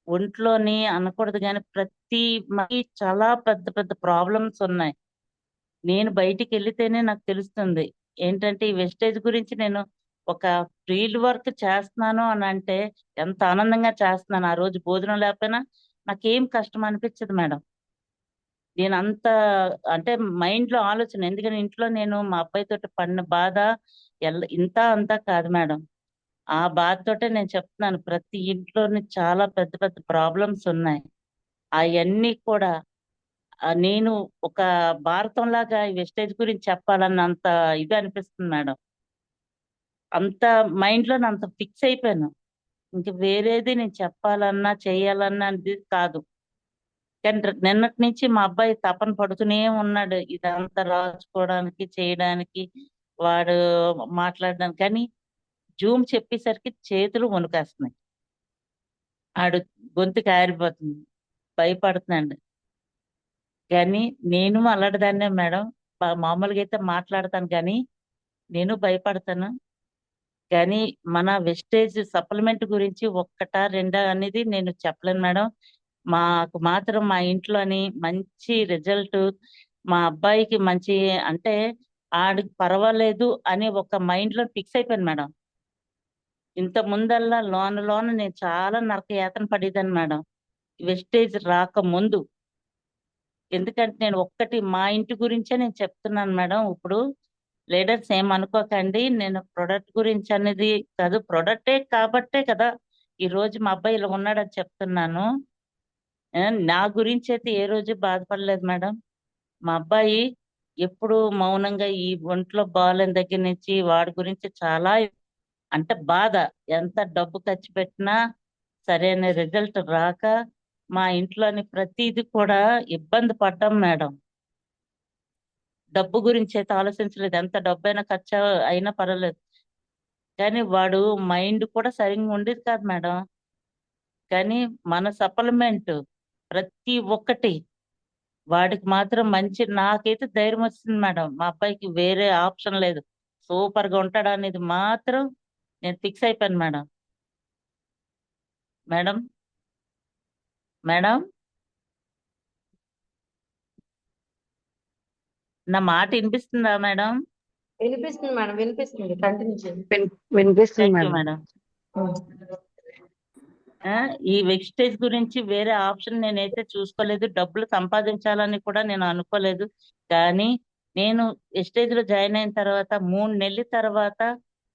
ఒంట్లోని అనకూడదు కానీ ప్రతి మనిషి చాలా పెద్ద పెద్ద ప్రాబ్లమ్స్ ఉన్నాయి. నేను బయటికి వెళితేనే నాకు తెలుస్తుంది. ఏంటంటే ఈ వెస్టేజ్ గురించి నేను ఒక ఫీల్డ్ వర్క్ చేస్తున్నాను అని అంటే ఎంత ఆనందంగా చేస్తున్నాను. ఆ రోజు భోజనం లేకపోయినా నాకేం కష్టం అనిపించదు మేడం. నేను అంత అంటే మైండ్ లో ఆలోచన, ఎందుకంటే ఇంట్లో నేను మా అబ్బాయితో పడిన బాధ ఇంత అంతా కాదు మేడం. ఆ బాధతోటే నేను చెప్తున్నాను, ప్రతి ఇంట్లోని చాలా పెద్ద పెద్ద ప్రాబ్లమ్స్ ఉన్నాయి. అవన్నీ కూడా నేను ఒక భారతం లాగా ఈ వెస్టేజ్ గురించి చెప్పాలన్నంత ఇది అనిపిస్తుంది మేడం. అంత మైండ్ లో అంత ఫిక్స్ అయిపోయాను. ఇంక వేరేది నేను చెప్పాలన్నా చేయాలన్నా అనేది కాదు. కానీ నిన్నటి నుంచి మా అబ్బాయి తపన పడుతూనే ఉన్నాడు ఇదంతా రాసుకోవడానికి, చేయడానికి, వాడు మాట్లాడడానికి. కానీ జూమ్ చెప్పేసరికి చేతులు వణుకేస్తున్నాయి, ఆడు గొంతు కారిపోతుంది, భయపడుతున్నాడు. కానీ నేను అలాంటిదాన్నే మేడం. మామూలుగా అయితే మాట్లాడతాను కానీ నేను భయపడతాను. కానీ మన వెస్టేజ్ సప్లిమెంట్ గురించి ఒక్కటా రెండా అనేది నేను చెప్పలేను మేడం. మాకు మాత్రం మా ఇంట్లోని మంచి రిజల్ట్, మా అబ్బాయికి మంచి అంటే ఆడికి పర్వాలేదు అని ఒక మైండ్ లో ఫిక్స్ అయిపోయాను మేడం. ఇంత ముందల్లా లోన నేను చాలా నరక యాతన పడేదాన్ని మేడం వెస్టేజ్ రాకముందు. ఎందుకంటే నేను ఒక్కటి మా ఇంటి గురించే నేను చెప్తున్నాను మేడం. ఇప్పుడు లీడర్స్ ఏం అనుకోకండి, నేను ప్రొడక్ట్ గురించి అనేది కాదు, ప్రొడక్టే కాబట్టే కదా ఈ రోజు మా అబ్బాయి ఇలా ఉన్నాడని చెప్తున్నాను. నా గురించి అయితే ఏ రోజు బాధపడలేదు మేడం. మా అబ్బాయి ఎప్పుడు మౌనంగా, ఈ ఒంట్లో బాగాలేని దగ్గర నుంచి వాడి గురించి చాలా అంటే బాధ, ఎంత డబ్బు ఖర్చు పెట్టినా సరైన రిజల్ట్ రాక మా ఇంట్లోని ప్రతిదీ కూడా ఇబ్బంది పడ్డాం మేడం. డబ్బు గురించి అయితే ఆలోచించలేదు, ఎంత డబ్బు అయినా ఖర్చు అయినా పర్వాలేదు. కానీ వాడు మైండ్ కూడా సరిగ్గా ఉండేది కాదు మేడం. కానీ మన సప్లిమెంట్ ప్రతి ఒక్కటి వాడికి మాత్రం మంచి, నాకైతే ధైర్యం వచ్చింది మేడం. మా అబ్బాయికి వేరే ఆప్షన్ లేదు, సూపర్ గా ఉంటాడు అనేది మాత్రం నేను ఫిక్స్ అయిపోయాను మేడం. మేడం మేడం నా మాట వినిపిస్తుందా మేడం? వినిపిస్తుంది మేడం, వినిపిస్తుంది. కంటిన్యూ చేయండి. వినిపిస్తుంది థ్యాంక్ యూ మేడం. మేడం. ఈ వెస్టేజ్ గురించి వేరే ఆప్షన్ నేనైతే చూసుకోలేదు, డబ్బులు సంపాదించాలని కూడా నేను అనుకోలేదు. కానీ నేను వెస్టేజ్ లో జాయిన్ అయిన తర్వాత 3 నెలల తర్వాత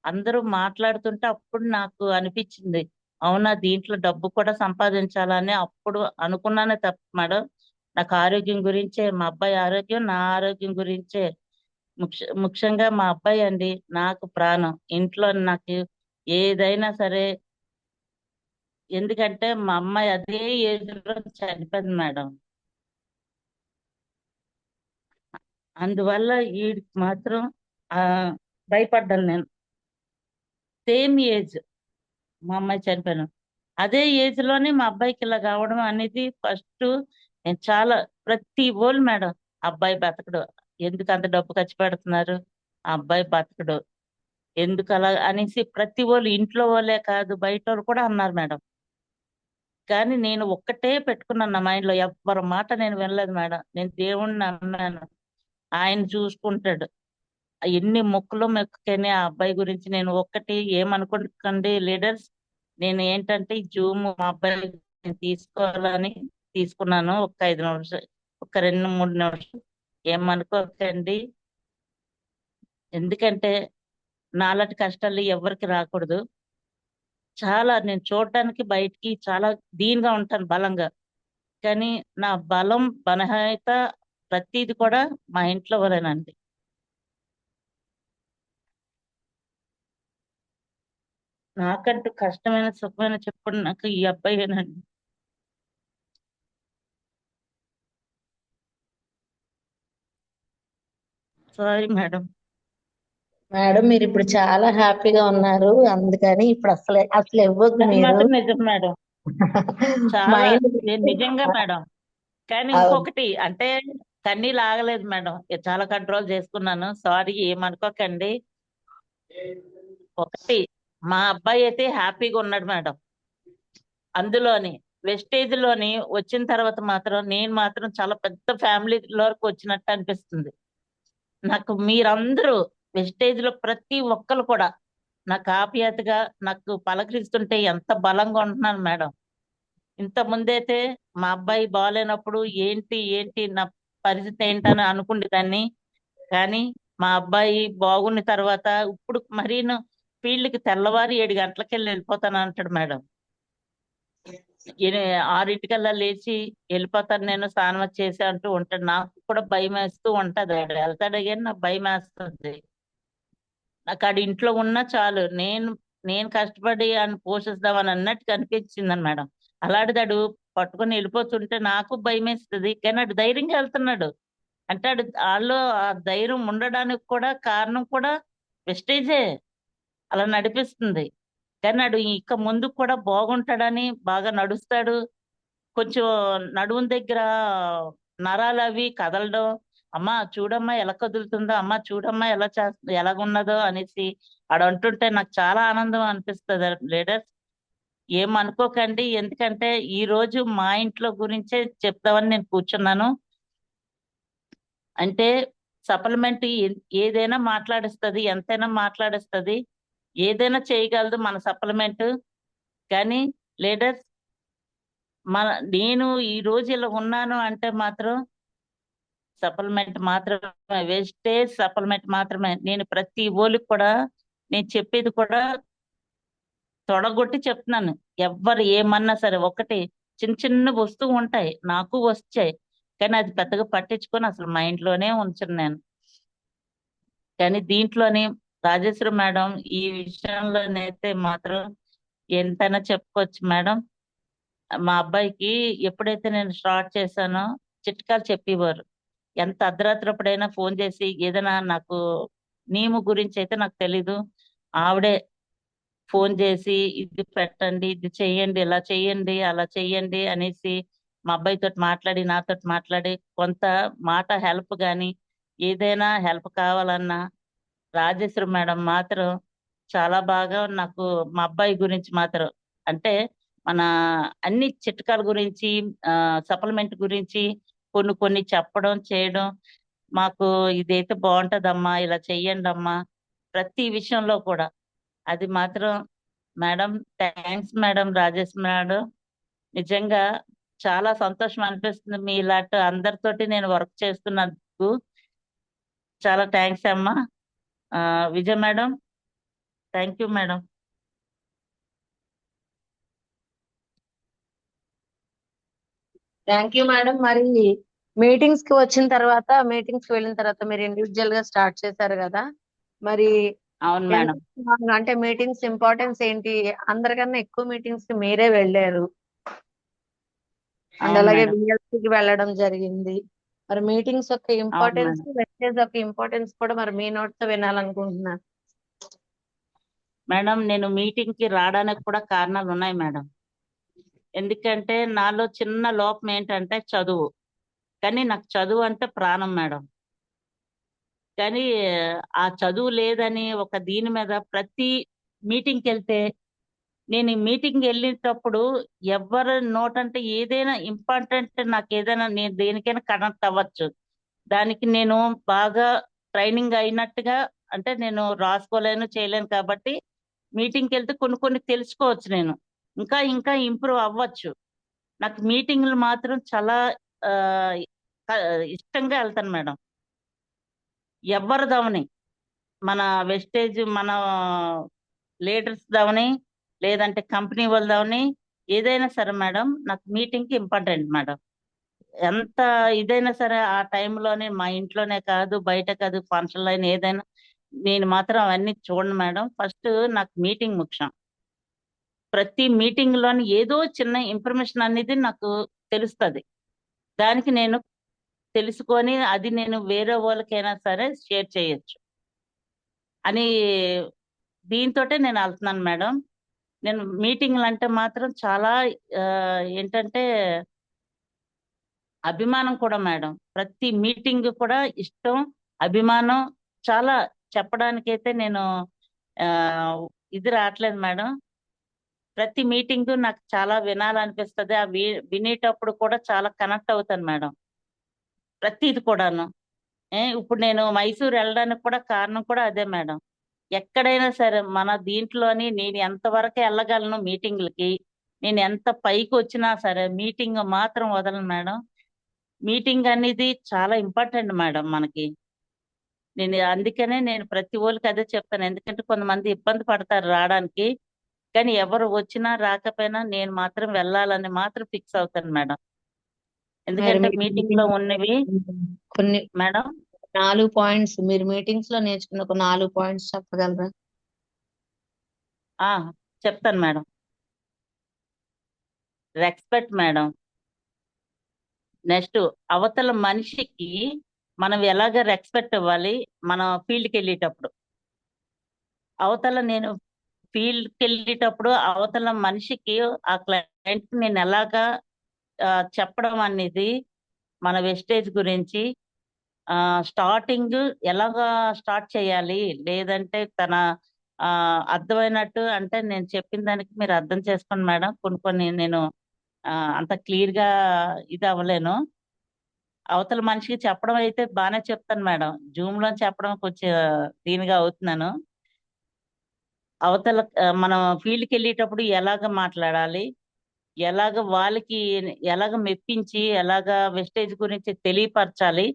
అందరూ మాట్లాడుతుంటే అప్పుడు నాకు అనిపించింది, అవునా దీంట్లో డబ్బు కూడా సంపాదించాలని అప్పుడు అనుకున్నానే తప్ప మేడం, నాకు ఆరోగ్యం గురించే, మా అబ్బాయి ఆరోగ్యం, నా ఆరోగ్యం గురించే, ముఖ్యంగా మా అబ్బాయి అండి నాకు ప్రాణం. ఇంట్లో నాకు ఏదైనా సరే, ఎందుకంటే మా అమ్మాయి అదే ఏజ్ లో చనిపోయింది మేడం. అందువల్ల వీడికి మాత్రం ఆ భయపడ్డాను నేను. సేమ్ ఏజ్ మా అమ్మాయి చనిపోయాను, అదే ఏజ్ లోనే మా అబ్బాయికి ఇలా కావడం అనేది ఫస్ట్ నేను చాలా, ప్రతి ఓళ్ళు మేడం అబ్బాయి బతకడు, ఎందుకు అంత డబ్బు ఖర్చు పెడుతున్నారు, ఆ అబ్బాయి బతకడు ఎందుకు అలా అనేసి ప్రతి వాళ్ళు, ఇంట్లో వాళ్ళే కాదు బయట వాళ్ళు కూడా అన్నారు మేడం. కానీ నేను ఒక్కటే పెట్టుకున్నాను నా మైండ్ లో, ఎవ్వరి మాట నేను వినలేదు మేడం. నేను దేవుణ్ణి నమ్మాను, ఆయన చూసుకుంటాడు. ఎన్ని మొక్కులు మొక్కుకని ఆ అబ్బాయి గురించి నేను ఒక్కటి ఏమనుకోకండి లీడర్స్, నేను ఏంటంటే ఈ జూమ్ మా అబ్బాయి నేను తీసుకోవాలని తీసుకున్నాను. ఒక 5 నిమిషాలు, ఒక 2-3 నిమిషాలు ఏమనుకోకండి. ఎందుకంటే నాలాంటి కష్టాలు ఎవరికి రాకూడదు. చాలా నేను చూడటానికి బయటికి చాలా దీనిగా ఉంటాను, బలంగా. కానీ నా బలం బలహీనత ప్రతిది కూడా మా ఇంట్లో వరేనండి. నాకంటూ కష్టమైన సుఖమైన చెప్పుడు నాకు ఈ అబ్బాయేనండి. Sorry madam. మేడం మీరు ఇప్పుడు చాలా హ్యాపీగా ఉన్నారు, అందుకని ఇప్పుడు అసలు అసలు ఇవ్వద్దు అది మీరు. మాత్రం నిజం మేడం, చాలా మైండ్ నిజంగా మేడం. కానీ అవును ఇంకొకటి అంటే కన్నీళ్ళు ఆగలేదు మేడం, చాలా కంట్రోల్ చేసుకున్నాను. సారీ ఏమనుకోకండి. ఒకటి, మా అబ్బాయి అయితే హ్యాపీగా ఉన్నాడు మేడం. అందులోని వెస్టేజ్ లోని వచ్చిన తర్వాత మాత్రం నేను మాత్రం చాలా పెద్ద ఫ్యామిలీలోకి వచ్చినట్టు అనిపిస్తుంది నాకు. మీరందరూ వెస్టేజ్ లో ప్రతి ఒక్కరు కూడా నాకు ఆప్యాయతగా నాకు పలకరిస్తుంటే ఎంత బలంగా ఉంటున్నాను మేడం. ఇంత ముందైతే మా అబ్బాయి బాగాలేనప్పుడు ఏంటి ఏంటి నా పరిస్థితి ఏంటని అనుకుండేదాన్ని. కానీ మా అబ్బాయి బాగున్న తర్వాత ఇప్పుడు మరీను ఫీల్డ్కి తెల్లవారి 7 గంటలకి వెళ్ళిపోతాను అంటాడు మేడం. 6 ఇంటికల్లా లేచి వెళ్ళిపోతాను నేను, స్నానం అది చేసి అంటూ ఉంటాడు. నాకు కూడా భయం వేస్తూ ఉంటది, ఆడు వెళ్తాడు కానీ నాకు భయం వేస్తుంది. నాకు ఆడు ఇంట్లో ఉన్నా చాలు, నేను నేను కష్టపడి ఆయన పోషిస్తామని అన్నట్టు కనిపించింది మేడం. అలాంటిది ఆడు పట్టుకొని వెళ్ళిపోతుంటే నాకు భయం వేస్తుంది, కానీ ఆడు ధైర్యంగా వెళ్తున్నాడు. అంటే ఆడు వాళ్ళు ఆ ధైర్యం ఉండడానికి కూడా కారణం కూడా వెస్టేజే అలా నడిపిస్తుంది. కానీ ఆడు ఇక ముందు కూడా బాగుంటాడని బాగా నడుస్తాడు. కొంచెం నడుము దగ్గర నరాలు అవి కదలడం, అమ్మా చూడమ్మా ఎలా కదులుతుందో, అమ్మా చూడమ్మా ఎలా చేస్త ఎలాగున్నదో అనేసి ఆడు అంటుంటే నాకు చాలా ఆనందం అనిపిస్తుంది లీడర్స్. ఏమనుకోకండి, ఎందుకంటే ఈ రోజు మా ఇంట్లో గురించే చెప్తామని నేను కూర్చున్నాను. అంటే సప్లిమెంట్ ఏదైనా మాట్లాడిస్తుంది, ఎంతైనా మాట్లాడిస్తుంది, ఏదైనా చేయగలదు మన సప్లిమెంట్. కానీ లీడర్స్ నేను ఈ రోజు ఇలా ఉన్నాను అంటే మాత్రం సప్లిమెంట్ మాత్రమే, వేస్టేజ్ సప్లిమెంట్ మాత్రమే. నేను ప్రతి ఓళ్ళకి కూడా నేను చెప్పేది కూడా తొడగొట్టి చెప్తున్నాను. ఎవ్వరు ఏమన్నా సరే, ఒకటి చిన్న చిన్న వస్తువు ఉంటాయి నాకు వచ్చాయి, కానీ అది పెద్దగా పట్టించుకొని అసలు మైండ్ లోనే ఉంచను నేను. కానీ దీంట్లోని రాజేశ్వరి మేడం ఈ విషయంలోనైతే మాత్రం ఎంతైనా చెప్పుకోవచ్చు మేడం. మా అబ్బాయికి ఎప్పుడైతే నేను స్టార్ట్ చేశానో చిట్కాలు చెప్పేవారు. ఎంత అర్ధరాత్రప్పుడైనా ఫోన్ చేసి ఏదైనా నాకు నీము గురించి అయితే నాకు తెలీదు, ఆవిడే ఫోన్ చేసి ఇది పెట్టండి, ఇది చెయ్యండి, ఇలా చెయ్యండి, అలా చెయ్యండి అనేసి మా అబ్బాయితో మాట్లాడి నాతో మాట్లాడి కొంత మాట హెల్ప్ కానీ ఏదైనా హెల్ప్ కావాలన్నా రాజేశ్వరి మేడం మాత్రం చాలా బాగా నాకు మా అబ్బాయి గురించి మాత్రం, అంటే మన అన్ని చిట్కాల గురించి సప్లిమెంట్ గురించి కొన్ని కొన్ని చెప్పడం చేయడం, మాకు ఇదైతే బాగుంటదమ్మా, ఇలా చెయ్యండి అమ్మా, ప్రతి విషయంలో కూడా. అది మాత్రం madam thanks madam, Rajesh madam. నిజంగా చాలా సంతోషం అనిపిస్తుంది మీ ఇలాంటి అందరితోటి నేను వర్క్ చేస్తున్నందుకు. చాలా థ్యాంక్స్ అమ్మా. Vijaya madam thank you madam. Thank you madam. మరి మీటింగ్స్ కి వచ్చిన తర్వాత మీటింగ్స్ కి వెళ్ళిన తర్వాత మీరు ఇండివిజువల్ గా స్టార్ట్ చేశారు కదా, మరి అవును ఎంత మేడం. అంటే మీటింగ్స్ ఇంపార్టెన్స్ ఏంటి? అందరికన్నా ఎక్కువ మీటింగ్స్ కి మీరే వెళ్ళారు అండ్ అవును అలాగే మేడం. విఎల్సీకి వెళ్ళడం జరిగింది. మరి మీటింగ్స్ యొక్క అవును ఇంపార్టెన్స్, మేడం. మెసేజ్ యొక్క ఇంపార్టెన్స్ కూడా మరి మీ నోట్తో వినాలనుకుంటున్నాను. మేడం నేను మీటింగ్ కి రావడానికి కూడా కారణాలు ఉన్నాయి మేడం. ఎందుకంటే నాలో చిన్న లోపం ఏంటంటే చదువు. కానీ నాకు చదువు అంటే ప్రాణం మేడం. కానీ ఆ చదువు లేదని ఒక దీని మీద ప్రతి మీటింగ్కి వెళ్తే నేను ఈ మీటింగ్ వెళ్ళేటప్పుడు ఎవరి నోట్ అంటే ఏదైనా ఇంపార్టెంట్, నాకు ఏదైనా నేను దేనికైనా కనెక్ట్ అవ్వచ్చు. దానికి నేను బాగా ట్రైనింగ్ అయినట్టుగా, అంటే నేను రాసుకోలేను చేయలేను కాబట్టి మీటింగ్కి వెళ్తే కొన్ని కొన్ని తెలుసుకోవచ్చు. నేను ఇంకా ఇంకా ఇంప్రూవ్ అవ్వచ్చు. నాకు మీటింగ్లు మాత్రం చాలా ఆ, ఇష్టంగా వెళ్తాను మేడం. ఎవరిదవని, మన వెస్టేజ్, మన లీడర్స్ దవని, లేదంటే కంపెనీ వాళ్ళదవని, ఏదైనా సరే మేడం నాకు మీటింగ్కి ఇంపార్టెంట్ మేడం. ఎంత ఇదైనా సరే ఆ టైంలోనే, మా ఇంట్లోనే కాదు బయట కాదు, ఫంక్షన్లో అయినా ఏదైనా నేను మాత్రం అవన్నీ చూడను మేడం. ఫస్ట్ నాకు మీటింగ్ ముఖ్యం. ప్రతి మీటింగ్ లోని ఏదో చిన్న ఇన్ఫర్మేషన్ అనేది నాకు తెలుస్తుంది. దానికి నేను తెలుసుకొని అది నేను వేరే వాళ్ళకైనా సరే షేర్ చేయొచ్చు అని దీంతోటే నేను వెళ్తున్నాను మేడం. నేను మీటింగ్లు అంటే మాత్రం చాలా ఆ, ఏంటంటే అభిమానం కూడా మేడం. ప్రతి మీటింగ్ కూడా ఇష్టం, అభిమానం. చాలా చెప్పడానికైతే నేను ఆ ఇది రావట్లేదు మేడం. ప్రతి మీటింగ్ నాకు చాలా వినాలనిపిస్తుంది. ఆ వినేటప్పుడు కూడా చాలా కనెక్ట్ అవుతాను మేడం. ప్రతిది కూడాను. ఇప్పుడు నేను మైసూర్ వెళ్ళడానికి కూడా కారణం కూడా అదే మేడం. ఎక్కడైనా సరే మన దీంట్లోని నేను ఎంతవరకు వెళ్ళగలను మీటింగ్లకి, నేను ఎంత పైకి వచ్చినా సరే మీటింగ్ మాత్రం వదలను మేడం. మీటింగ్ అనేది చాలా ఇంపార్టెంట్ మేడం మనకి. నేను అందుకనే నేను ప్రతి ఒళ్ళకి అదే చెప్తాను. ఎందుకంటే కొంతమంది ఇబ్బంది పడతారు రావడానికి. కానీ ఎవరు వచ్చినా రాకపోయినా నేను మాత్రం వెళ్ళాలని మాత్రం ఫిక్స్ అవుతాను మేడం. మరి ఎందుకంటే మీరు మీటింగ్ లో ఉన్నవి కొన్ని మేడం. 4 పాయింట్స్ మీరు మీటింగ్స్ లో నేర్చుకున్న ఒక 4 పాయింట్స్ చెప్పగలరా? ఆ చెప్తాను మేడం. Respect madam. నెక్స్ట్ అవతల మనిషికి మనం ఎలాగ రెస్పెక్ట్ ఇవ్వాలి మన ఫీల్డ్కి వెళ్ళేటప్పుడు. అవతల నేను ఫీల్డ్కి వెళ్ళేటప్పుడు అవతల మనిషికి, ఆ క్లయింట్ నేను ఎలాగా చెప్పడం అనేది, మన వెస్టేజ్ గురించి స్టార్టింగ్ ఎలాగా స్టార్ట్ చేయాలి, లేదంటే తన అర్థమైనట్టు, అంటే నేను చెప్పిన దానికి మీరు అర్థం చేసుకోండి మేడం. కొన్ని కొన్ని నేను అంత క్లియర్ గా ఇది అవ్వలేను. అవతల మనిషికి చెప్పడం అయితే బాగానే చెప్తాను మేడం. జూమ్ లో చెప్పడం కొంచెం దీనిగా అవుతున్నాను. అవతల మనం ఫీల్డ్కి వెళ్ళేటప్పుడు ఎలాగ మాట్లాడాలి, ఎలాగ వాళ్ళకి ఎలాగ మెప్పించి, ఎలాగ వెస్టేజ్ గురించి తెలియపరచాలి,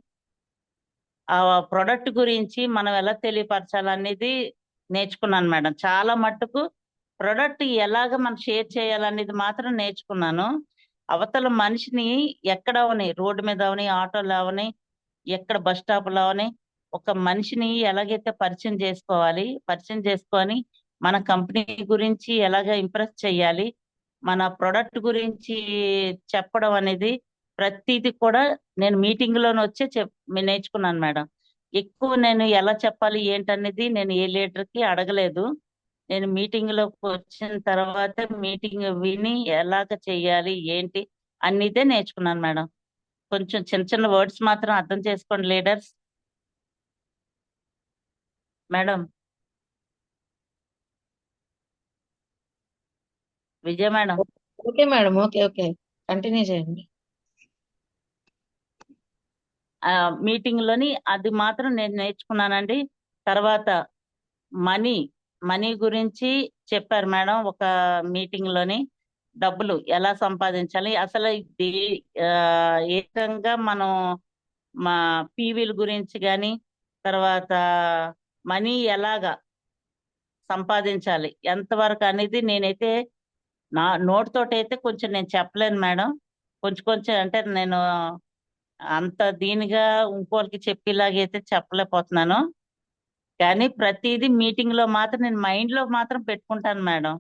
ఆ ప్రొడక్ట్ గురించి మనం ఎలా తెలియపరచాలి అనేది నేర్చుకున్నాను మేడం. చాలా మట్టుకు ప్రొడక్ట్ ఎలాగ మనం షేర్ చేయాలనేది మాత్రం నేర్చుకున్నాను. అవతల మనిషిని ఎక్కడ అవని, రోడ్డు మీద అవని, ఆటోలో అవని, ఎక్కడ బస్ స్టాప్ లో అవని, ఒక మనిషిని ఎలాగైతే పరిచయం చేసుకోవాలి, పరిచయం చేసుకొని మన కంపెనీ గురించి ఎలాగ ఇంప్రెస్ చేయాలి, మన ప్రొడక్ట్ గురించి చెప్పడం అనేది ప్రతిది కూడా నేను మీటింగ్ లోనే వచ్చి నేర్చుకున్నాను మేడం. ఎక్కువ నేను ఎలా చెప్పాలి ఏంటనేది నేను ఏ లీడర్ కి అడగలేదు. నేను మీటింగ్ లోకి వచ్చిన తర్వాత మీటింగ్ విని ఎలాగ చెయ్యాలి ఏంటి అన్నిదే నేర్చుకున్నాను మేడం. కొంచెం చిన్న చిన్న వర్డ్స్ మాత్రం అర్థం చేసుకోండి leaders. Madam Vijaya madam. Okay madam, okay okay, continue చేయండి. మీటింగ్ లోని అది మాత్రం నేను నేర్చుకున్నానండి. తర్వాత మనీ, మనీ గురించి చెప్పారు మేడం ఒక మీటింగ్ లోని. డబ్బులు ఎలా సంపాదించాలి, అసలు ఇది ఆ, ఏ విధంగా మనం మా పీవీల గురించి కానీ, తర్వాత మనీ ఎలాగా సంపాదించాలి ఎంతవరకు అనేది నేనైతే నా నోటితోటైతే కొంచెం నేను చెప్పలేను మేడం. కొంచెం కొంచెం అంటే నేను అంత దీనిగా ఇంకోళ్ళకి చెప్పేలాగైతే చెప్పలేకపోతున్నాను. కానీ ప్రతిదీ మీటింగ్ లో మాత్రం నేను మైండ్ లో మాత్రం పెట్టుకుంటాను మేడం.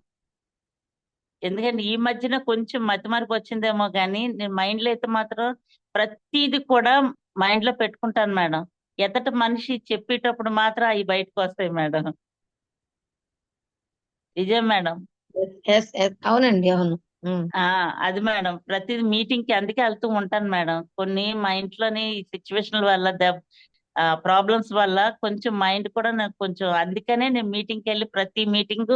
ఎందుకంటే ఈ మధ్యన కొంచెం మతిమరుపు వచ్చిందేమో కానీ నేను మైండ్ లో అయితే మాత్రం ప్రతిదీ కూడా మైండ్ లో పెట్టుకుంటాను మేడం. ఎదట మనిషి చెప్పేటప్పుడు మాత్రం అవి బయటకు వస్తాయి మేడం. నిజం మేడం. అవునండి, అవును. ఉమ్. అది మేడం ప్రతిదీ మీటింగ్ కి అందుకే వెళ్తూ ఉంటాను మేడం. కొన్ని మా ఇంట్లోని సిచ్యువేషన్ వల్ల ప్రాబ్లమ్స్ వల్ల కొంచెం మైండ్ కూడా నాకు కొంచెం, అందుకనే నేను మీటింగ్కి వెళ్ళి ప్రతి మీటింగ్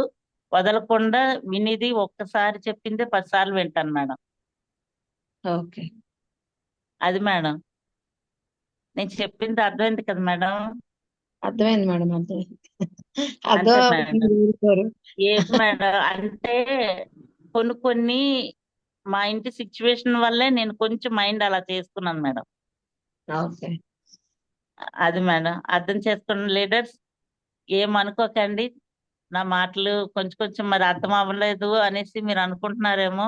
వదలకుండా వినిది ఒక్కసారి చెప్పిందే 10 సార్లు వింటాను మేడం. ఓకే. అది మేడం నేను చెప్పింది అర్థమైంది కదా మేడం. అర్థమైంది మేడం, అర్థమైంది. అంతే అర్థం మేడం. మీరు ఊరుకోరు. ఏం మేడం అంటే కొన్ని కొన్ని మా ఇంటి సిచ్యువేషన్ వల్లే నేను కొంచెం మైండ్ అలా చేసుకున్నాను మేడం. ఓకే. అది మేడం అర్థం చేసుకున్న లీడర్స్ ఏమనుకోకండి. నా మాటలు కొంచెం కొంచెం మరి అర్థం అవ్వలేదు అనేసి మీరు అనుకుంటున్నారేమో.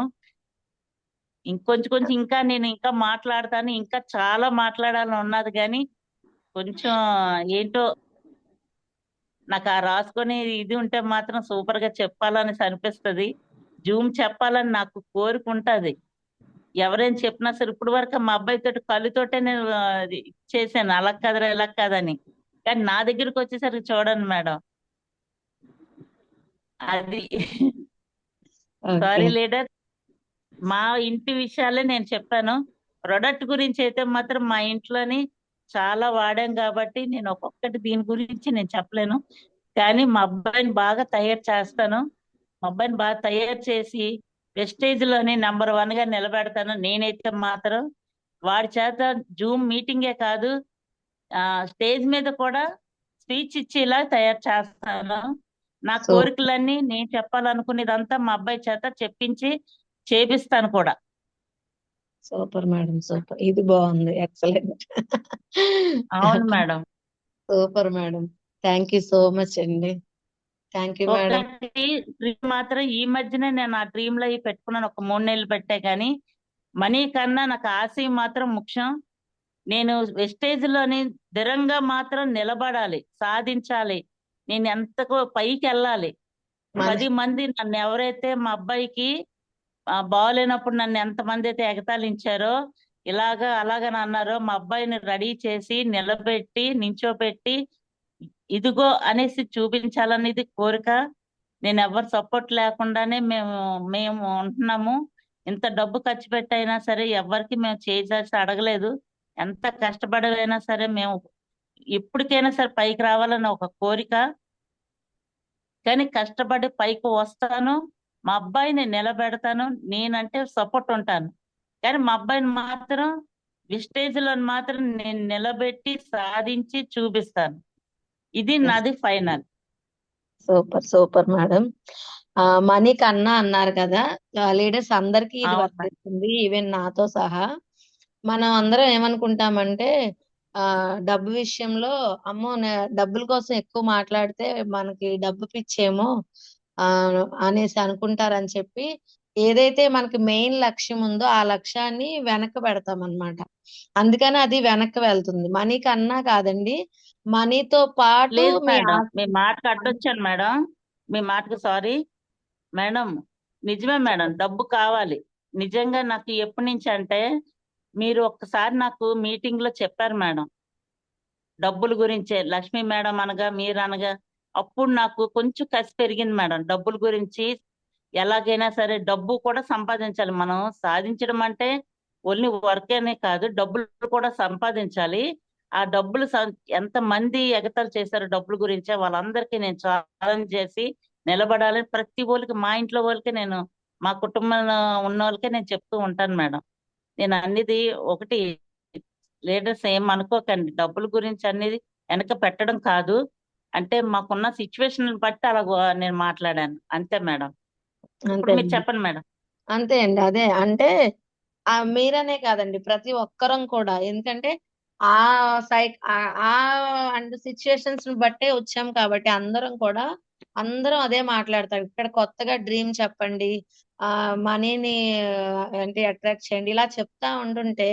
ఇంకొంచెం కొంచెం ఇంకా నేను ఇంకా మాట్లాడతాను, ఇంకా చాలా మాట్లాడాలని ఉన్నది కానీ కొంచెం ఏంటో నాకు ఆ రాసుకొని ఇది ఉంటే మాత్రం సూపర్ గా చెప్పాలని అనిపిస్తుంది. జూమ్ చెప్పాలని నాకు కోరిక ఉంటది. ఎవరైనా చెప్పినా సరే ఇప్పుడు వరకు మా అబ్బాయితో కళ్ళుతోటే నేను అది చేశాను, అలా కదరా ఇలా కాదని. కానీ నా దగ్గరికి వచ్చేసరికి చూడండి మేడం. అది ఓకే. సారీ లీడర్, మా ఇంటి విషయాలే నేను చెప్పాను. ప్రొడక్ట్ గురించి అయితే మాత్రం మా ఇంట్లోని చాలా వాడాం కాబట్టి నేను ఒక్కొక్కటి దీని గురించి నేను చెప్పలేను. కానీ మా అబ్బాయిని బాగా తయారు చేస్తాను. మా అబ్బాయిని బాగా తయారు చేసి వెస్టేజ్ లోని #1 గా నిలబెడతాను. నేనైతే మాత్రం వాడి చేత జూమ్ మీటింగే కాదు, స్టేజ్ మీద కూడా స్పీచ్ ఇచ్చేలా తయారు చేస్తాను. నా సో కోరికలన్నీ నేను చెప్పాలనుకునేదంతా మా అబ్బాయి చేత చెప్పించి చేపిస్తాను కూడా. Super madam, super. ఇది బాగుంది, ఎక్సలెంట్. అవును madam. Super madam. Thank you so much అండి. Thank you madam. ఒకటి డ్రీమ్ మాత్రం ఈ మధ్యనే నేను ఆ డ్రీమ్ లో ఇవి పెట్టుకున్నాను, ఒక 3 నెలలు పెట్టే కానీ మనీ కన్నా నాకు ఆశయం మాత్రం ముఖ్యం. నేను వెస్టేజ్ లోని స్థిరంగా మాత్రం నిలబడాలి, సాధించాలి. నేను ఎంతకు పైకి వెళ్ళాలి. 10 మంది నన్ను ఎవరైతే మా అబ్బాయికి బాగోలేనప్పుడు నన్ను ఎంతమంది అయితే ఎగతాళించారో, ఇలాగా అలాగని అన్నారో, మా అబ్బాయిని రెడీ చేసి నిలబెట్టి నించోబెట్టి ఇదిగో అనేసి చూపించాలనేది కోరిక. నేను ఎవరు సపోర్ట్ లేకుండానే మేము మేము ఉంటున్నాము. ఇంత డబ్బు ఖర్చు పెట్టైనా సరే ఎవరికి మేము చేసి అడగలేదు. ఎంత కష్టపడైనా సరే మేము ఎప్పటికైనా సరే పైకి రావాలని ఒక కోరిక. కానీ కష్టపడి పైకి వస్తాను, మా అబ్బాయిని నిలబెడతాను, నేనంటే సపోర్ట్ ఉంటాను. కానీ మా అబ్బాయిని మాత్రం విస్టేజ్ లో మాత్రం నేను నిలబెట్టి సాధించి చూపిస్తాను. ఇది నాది final. Super, super madam. Money కన్నా అన్నారు కదా, లీడర్స్ అందరికీ ఇది అవును. వర్తిస్తుంది, ఈవెన్ నాతో సహా. మనం అందరం ఏమనుకుంటామంటే డబ్బు విషయంలో అమ్మో డబ్బుల కోసం ఎక్కువ మాట్లాడితే మనకి డబ్బు పిచ్చేమో అనేసి అనుకుంటారని చెప్పి ఏదైతే మనకి మెయిన్ లక్ష్యం ఉందో ఆ లక్ష్యాన్ని వెనక్కి పెడతాం అన్నమాట. అందుకని అది వెనక్కి వెళ్తుంది. మనీ కన్నా కాదండి, మనీతో పాటు లేదు మీ మేడం, మీ మాటకు అడ్డొచ్చాను మేడం. మీ మాటకు సారీ మేడం. నిజమే మేడం, డబ్బు కావాలి. నిజంగా నాకు ఎప్పటి నుంచి అంటే మీరు ఒక్కసారి నాకు మీటింగ్ లో చెప్పారు మేడం డబ్బుల గురించే. లక్ష్మీ మేడం అనగా మీరు అనగా అప్పుడు నాకు కొంచెం కసి పెరిగింది మేడం. డబ్బుల గురించి ఎలాగైనా సరే డబ్బు కూడా సంపాదించాలి. మనం సాధించడం అంటే ఓన్లీ వర్క్ అనే కాదు, డబ్బులు కూడా సంపాదించాలి. ఆ డబ్బులు ఎంత మంది ఎగతాలు చేశారు డబ్బుల గురించే, వాళ్ళందరికీ నేను ఛాలెంజ్ చేసి నిలబడాలని ప్రతి వాళ్ళకి, మా ఇంట్లో వాళ్ళకి, నేను మా కుటుంబంలో ఉన్న వాళ్ళకే నేను చెప్తూ ఉంటాను మేడం. నేను అన్నిది ఒకటి లీడర్స్ ఏం అనుకోకండి, డబ్బుల గురించి అనేది వెనక పెట్టడం కాదు. అంటే మాకున్న సిచ్యువేషన్ బట్టి అలా నేను మాట్లాడాను అంతే మేడం. ఇప్పుడు అంతే మీరు అండి, చెప్పండి మేడం. అంతే అండి. అదే అంటే మీరనే కాదండి, ప్రతి ఒక్కరం కూడా. ఎందుకంటే ఆ అండ్ సిచ్యుయేషన్స్ బట్టే వచ్చాం కాబట్టి అందరం కూడా అందరం అదే మాట్లాడతాం. ఇక్కడ కొత్తగా డ్రీమ్ చెప్పండి. మనీని అంటే అట్రాక్ట్ చేయండి. ఇలా చెప్తా ఉంటుంటే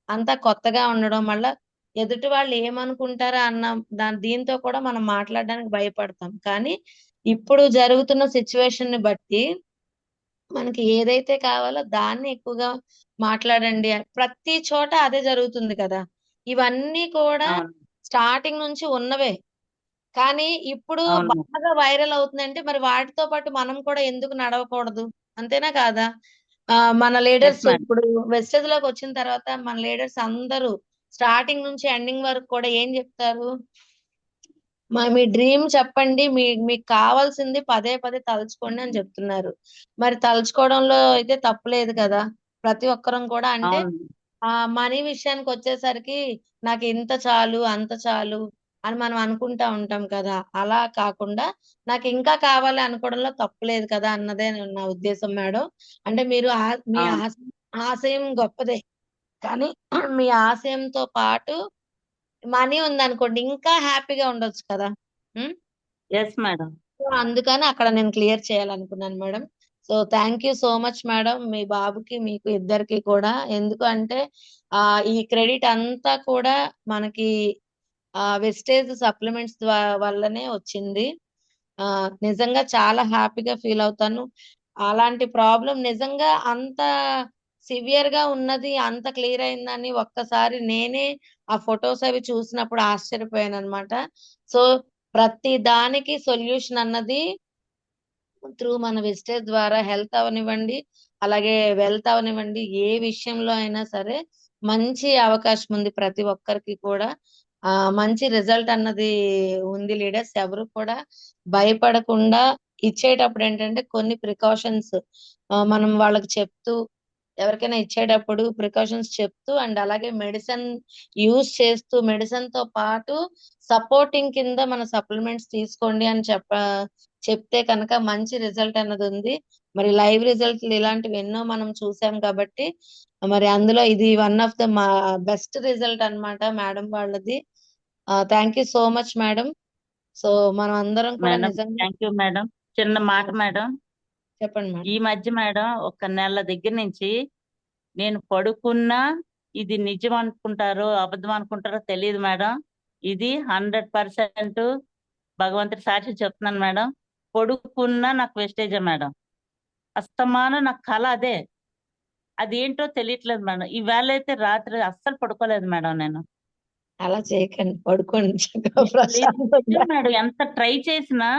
అంతా కొత్తగా ఉండడం వల్ల ఎదుటి వాళ్ళు ఏమనుకుంటారా అన్న దీంతో కూడా మనం మాట్లాడడానికి భయపడతాం. కానీ ఇప్పుడు జరుగుతున్న సిట్యుయేషన్ ని బట్టి మనకి ఏదైతే కావాలో దాన్ని ఎక్కువగా మాట్లాడండి ప్రతి చోట అదే జరుగుతుంది కదా! ఇవన్నీ కూడా అవును స్టార్టింగ్ నుంచి ఉన్నవే. కానీ ఇప్పుడు అవును బాగా వైరల్ అవుతుందంటే మరి వాటితో పాటు మనం కూడా ఎందుకు నడవకూడదు? అంతేనా కాదా? మన ఎస్ లీడర్స్ మేడం. ఇప్పుడు వెస్టేజ్ లోకి వచ్చిన తర్వాత మన లీడర్స్ అందరూ స్టార్టింగ్ నుంచి ఎండింగ్ వరకు కూడా ఏం చెప్తారు? మీ డ్రీమ్ చెప్పండి. మీకు కావాల్సింది పదే పదే తలుచుకోండి అని చెప్తున్నారు. మరి తలుచుకోవడంలో అయితే తప్పులేదు కదా! ప్రతి ఒక్కరం కూడా అంటే అవును మనీ విషయానికి వచ్చేసరికి నాకు ఇంత చాలు, అంత చాలు అని మనం అనుకుంటా ఉంటాం కదా! అలా కాకుండా నాకు ఇంకా కావాలి అనుకోవడంలో తప్పు లేదు కదా! అన్నదే నా ఉద్దేశం మేడం. అంటే మీరు మీ అవును ఆశయం గొప్పదే. కానీ మీ ఆశయంతో పాటు మనీ ఉందనుకోండి ఇంకా హ్యాపీగా ఉండొచ్చు కదా! హ్మ్. Yes madam. సో, అందుకని అక్కడ నేను క్లియర్ చేయాలనుకున్నాను madam. So, thank you so much madam. మీ బాబుకి, మీకు ఇద్దరికి కూడా. ఎందుకు అంటే ఈ క్రెడిట్ అంతా కూడా మనకి వెస్టేజ్ సప్లిమెంట్స్ వల్లనే వచ్చింది. నిజంగా చాలా హ్యాపీగా ఫీల్ అవుతాను. అలాంటి ప్రాబ్లమ్ నిజంగా అంత సివియర్‌గా ఉన్నది, అంత క్లియర్ అయిందని ఒక్కసారి నేనే ఆ ఫోటోస్ అవి చూసినప్పుడు ఆశ్చర్యపోయానన్నమాట. సో, ప్రతి దానికి సొల్యూషన్ అన్నది త్రూ మన వెస్టేజ్ ద్వారా హెల్త్ అవ్వనివ్వండి, అలాగే వెల్త్ అవ్వనివ్వండి, ఏ విషయంలో అయినా సరే మంచి అవకాశం ఉంది ప్రతి ఒక్కరికి కూడా. మంచి రిజల్ట్ అన్నది ఉంది లీడర్స్. ఎవరు కూడా భయపడకుండా ఇచ్చేటప్పుడు ఏంటంటే కొన్ని ప్రికాషన్స్ మనం వాళ్ళకి చెప్తూ ఎవరికైనా ఇచ్చేటప్పుడు ప్రికాషన్స్ చెప్తూ అండ్ అలాగే మెడిసిన్ యూజ్ చేస్తూ మెడిసిన్‌తో పాటు సపోర్టింగ్ కింద మన సప్లిమెంట్స్ తీసుకోండి అని చెప్తే కనుక మంచి రిజల్ట్ అన్నది ఉంది. మరి లైవ్ రిజల్ట్‌లు ఇలాంటివి ఎన్నో మనం చూసాం కాబట్టి మరి అందులో ఇది one of the best result అన్నమాట మేడం వాళ్ళది. Thank you so much madam. So, మనం అందరం కూడా మేడం నిజంగా థ్యాంక్ యూ మేడం. చిన్న మాట మేడం. చెప్పండి మేడం. ఈ మధ్య మేడం ఒక నెల దగ్గర నుంచి నేను పడుకున్నా ఇది నిజం అనుకుంటారో అబద్ధం అనుకుంటారో తెలియదు మేడం. ఇది 100% భగవంతుడి సాక్షి చెప్తున్నాను మేడం. పడుకున్నా నాకు వెస్టేజే మేడం. అస్తమానం నాకు కల అదే. అదేంటో తెలియట్లేదు మేడం. ఈవేళ అయితే రాత్రి అస్సలు పడుకోలేదు మేడం నేను. అలా చేయకండి. పడుకోండి చక్కగా లేదు ప్రశాంతంగా. నిజం మేడం. ఎంత ట్రై చేసినా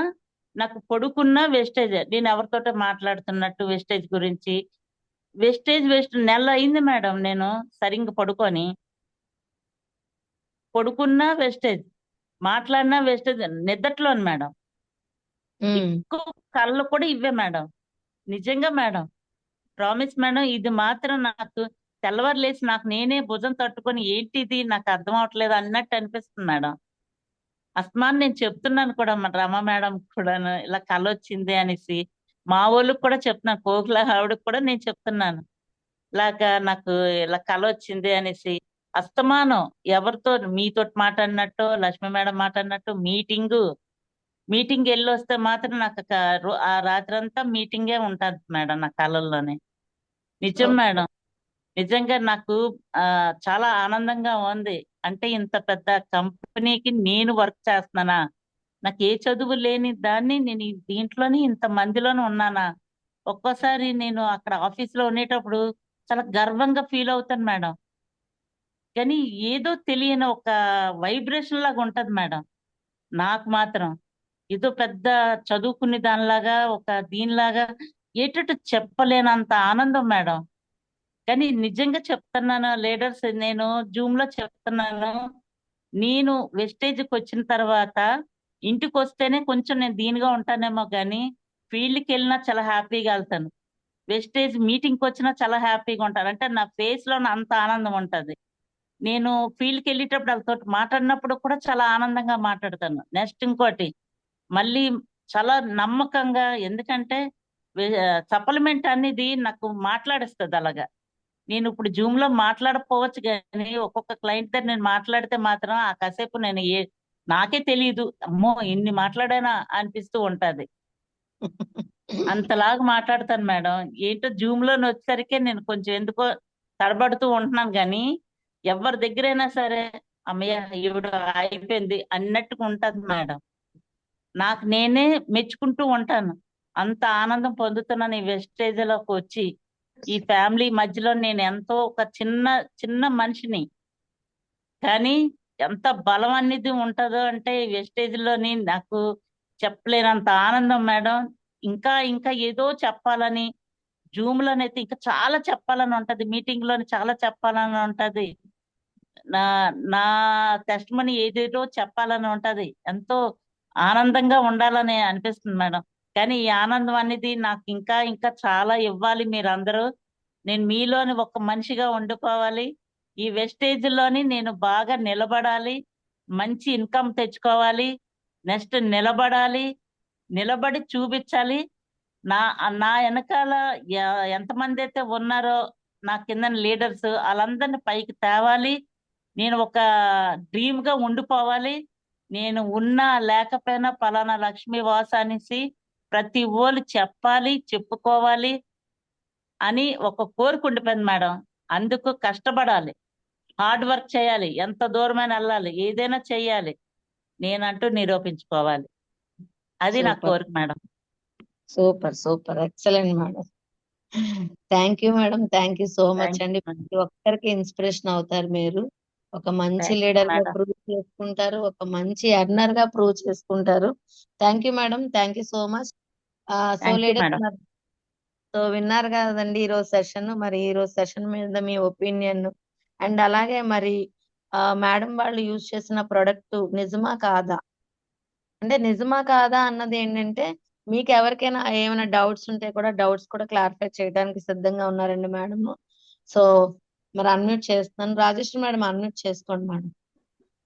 నాకు పడుకున్నా వెస్టేజే. నేను ఎవరితోటో మాట్లాడుతున్నట్టు వెస్టేజ్ గురించి. వెస్ట్ నెల అయింది మేడం నేను సరిగ్గా పడుకొని. పడుకున్నా వెస్టేజ్, మాట్లాడినా వెస్టేజ్, నిద్దట్లోను మేడం. హ్మ్. ఎక్కువ కళ్ళు కూడా ఇవే మేడం. నిజంగా మేడం. Promise madam. ఇది మాత్రం నాకు తెల్లవారు లేసి నాకు నేనే భుజం తట్టుకొని ఏంటిది నాకు అర్థం అవట్లేదు అన్నట్టు అనిపిస్తుంది మేడం. అస్తమాను నేను చెప్తున్నాను కూడా మన రమ మేడం కూడాను ఇలా కళ వచ్చింది అనేసి. మా వాళ్ళకి కూడా చెప్తున్నాను. కోకిల ఆవిడకి కూడా నేను చెప్తున్నాను. ఇలాగా నాకు ఇలా కళ వచ్చింది అనేసి. అస్తమానం ఎవరితో మీతోటి మాట్లాడినట్టు లక్ష్మి మేడం మాట్లాడినట్టు మీటింగ్ వెళ్ళి వస్తే మాత్రం నాకు ఆ రాత్రంతా మీటింగే ఉంటుంది మేడం నా కళల్లోనే. నిజం ఓకే. మేడం. నిజంగా నాకు చాలా ఆనందంగా ఉంది. అంటే ఇంత పెద్ద కంపెనీకి నేను వర్క్ చేస్తున్నానా? నాకు ఏ చదువు లేని దాన్ని నేను దీంట్లోనే ఇంత మందిలోనే ఉన్నానా? ఒక్కోసారి నేను అక్కడ ఆఫీస్ లో ఉండేటప్పుడు చాలా గర్వంగా ఫీల్ అవుతాను మేడం. కానీ ఏదో తెలియని ఒక వైబ్రేషన్ లాగా ఉంటది మేడం నాకు మాత్రం. ఏదో పెద్ద చదువుకునే దానిలాగా ఒక దీనిలాగా ఏటట్టు చెప్పలేనంత ఆనందం మేడం. కానీ నిజంగా చెప్తున్నాను లీడర్స్, నేను జూమ్ లో చెప్తున్నాను. నేను వెస్టేజ్కి వచ్చిన తర్వాత ఇంటికి వస్తేనే కొంచెం నేను దీనిగా ఉంటానేమో కానీ ఫీల్డ్కి వెళ్ళినా చాలా హ్యాపీగా వెళ్తాను. వెస్టేజ్ మీటింగ్కి వచ్చినా చాలా హ్యాపీగా ఉంటాను. అంటే నా ఫేస్ లో అంత ఆనందం ఉంటది. నేను ఫీల్డ్కి వెళ్ళేటప్పుడు వాళ్ళతో మాట్లాడినప్పుడు కూడా చాలా ఆనందంగా మాట్లాడతాను. నెక్స్ట్ ఇంకోటి మళ్ళీ చాలా నమ్మకంగా, ఎందుకంటే సప్లిమెంట్ అనేది నాకు మాట్లాడిస్తుంది అలాగా. నేను ఇప్పుడు జూమ్ లో మాట్లాడకపోవచ్చు కానీ ఒక్కొక్క క్లయింట్ దగ్గర నేను మాట్లాడితే మాత్రం ఆ కాసేపు నేను నాకే తెలియదు, అమ్మో ఇన్ని మాట్లాడానా అనిపిస్తూ ఉంటది. అంతలాగా మాట్లాడతాను మేడం. ఏంటో జూమ్ లోని వచ్చేసరికి నేను కొంచెం ఎందుకో తడబడుతూ ఉంటున్నాను, కానీ ఎవరి దగ్గరైనా సరే అమ్మయ్య ఈవిడ అయిపోయింది అన్నట్టుగా ఉంటది మేడం. నాకు నేనే మెచ్చుకుంటూ ఉంటాను. అంత ఆనందం పొందుతున్నాను ఈ వెస్టేజ్ లోకి వచ్చి. ఈ ఫ్యామిలీ మధ్యలో నేను ఎంతో ఒక చిన్న చిన్న మనిషిని, కానీ ఎంత బలం అనేది ఉంటుందో అంటే ఈ వెస్టేజ్ లోని నాకు చెప్పలేనంత ఆనందం మేడం. ఇంకా ఇంకా ఏదో చెప్పాలని, జూమ్ లోనైతే ఇంకా చాలా చెప్పాలని ఉంటది, మీటింగ్ లోని చాలా చెప్పాలని ఉంటది, నా నా టెస్ట్ మనీ ఏదేదో చెప్పాలని ఉంటది, ఎంతో ఆనందంగా ఉండాలని అనిపిస్తుంది మేడం. కానీ ఈ ఆనందం అనేది నాకు ఇంకా ఇంకా చాలా ఇవ్వాలి మీరందరూ. నేను మీలోని ఒక మనిషిగా ఉండిపోవాలి. ఈ వెస్టేజ్ లోని నేను బాగా నిలబడాలి, మంచి ఇన్కమ్ తెచ్చుకోవాలి, నెక్స్ట్ నిలబడాలి, నిలబడి చూపించాలి. నా నా వెనకాల ఎంతమంది అయితే ఉన్నారో నా కింద లీడర్స్ వాళ్ళందరినీ పైకి తేవాలి. నేను ఒక డ్రీమ్ గా ఉండిపోవాలి. నేను ఉన్నా లేకపోయినా పలానా లక్ష్మీ వాస అనేసి ప్రతి ఓళ్ళు చెప్పాలి, చెప్పుకోవాలి అని ఒక కోరిక ఉండిపోయింది మేడం. అందుకు కష్టపడాలి, హార్డ్ వర్క్ చేయాలి, ఎంత దూరమైనా వెళ్ళాలి, ఏదైనా చెయ్యాలి, నేనంటూ నిరూపించుకోవాలి. అది నా సూపర్ కోరిక madam. Super super excellent madam. Thank you madam, thank you so much thank అండి. యూ ప్రతి ఒక్కరికి ఇన్స్పిరేషన్ అవుతారు మీరు. ఒక మంచి థ్యాంక్ యూ లీడర్ గా మేడం. ప్రూవ్ చేసుకుంటారు, ఒక మంచి ఎర్నర్ గా ప్రూవ్ చేసుకుంటారు. Thank you madam, thank you so much. So thank you leaders, madam. So విన్నారు కదండి ఈ రోజు సెషన్. మరి ఈ రోజు సెషన్ మీద మీ ఒపీనియన్ అండ్ అలాగే మరి మేడం వాళ్ళు యూజ్ చేసిన ప్రొడక్ట్ నిజమా కాదా, అంటే నిజమా కాదా అన్నది ఏంటంటే, మీకు ఎవరికైనా ఏమైనా డౌట్స్ ఉంటే కూడా డౌట్స్ కూడా క్లారిఫై చేయడానికి సిద్ధంగా ఉన్నారండి మేడం. సో మరి అన్మ్యూట్ చేస్తున్నాను. రాజేశ్వరి మేడం అన్మ్యూట్ చేసుకోండి మేడం.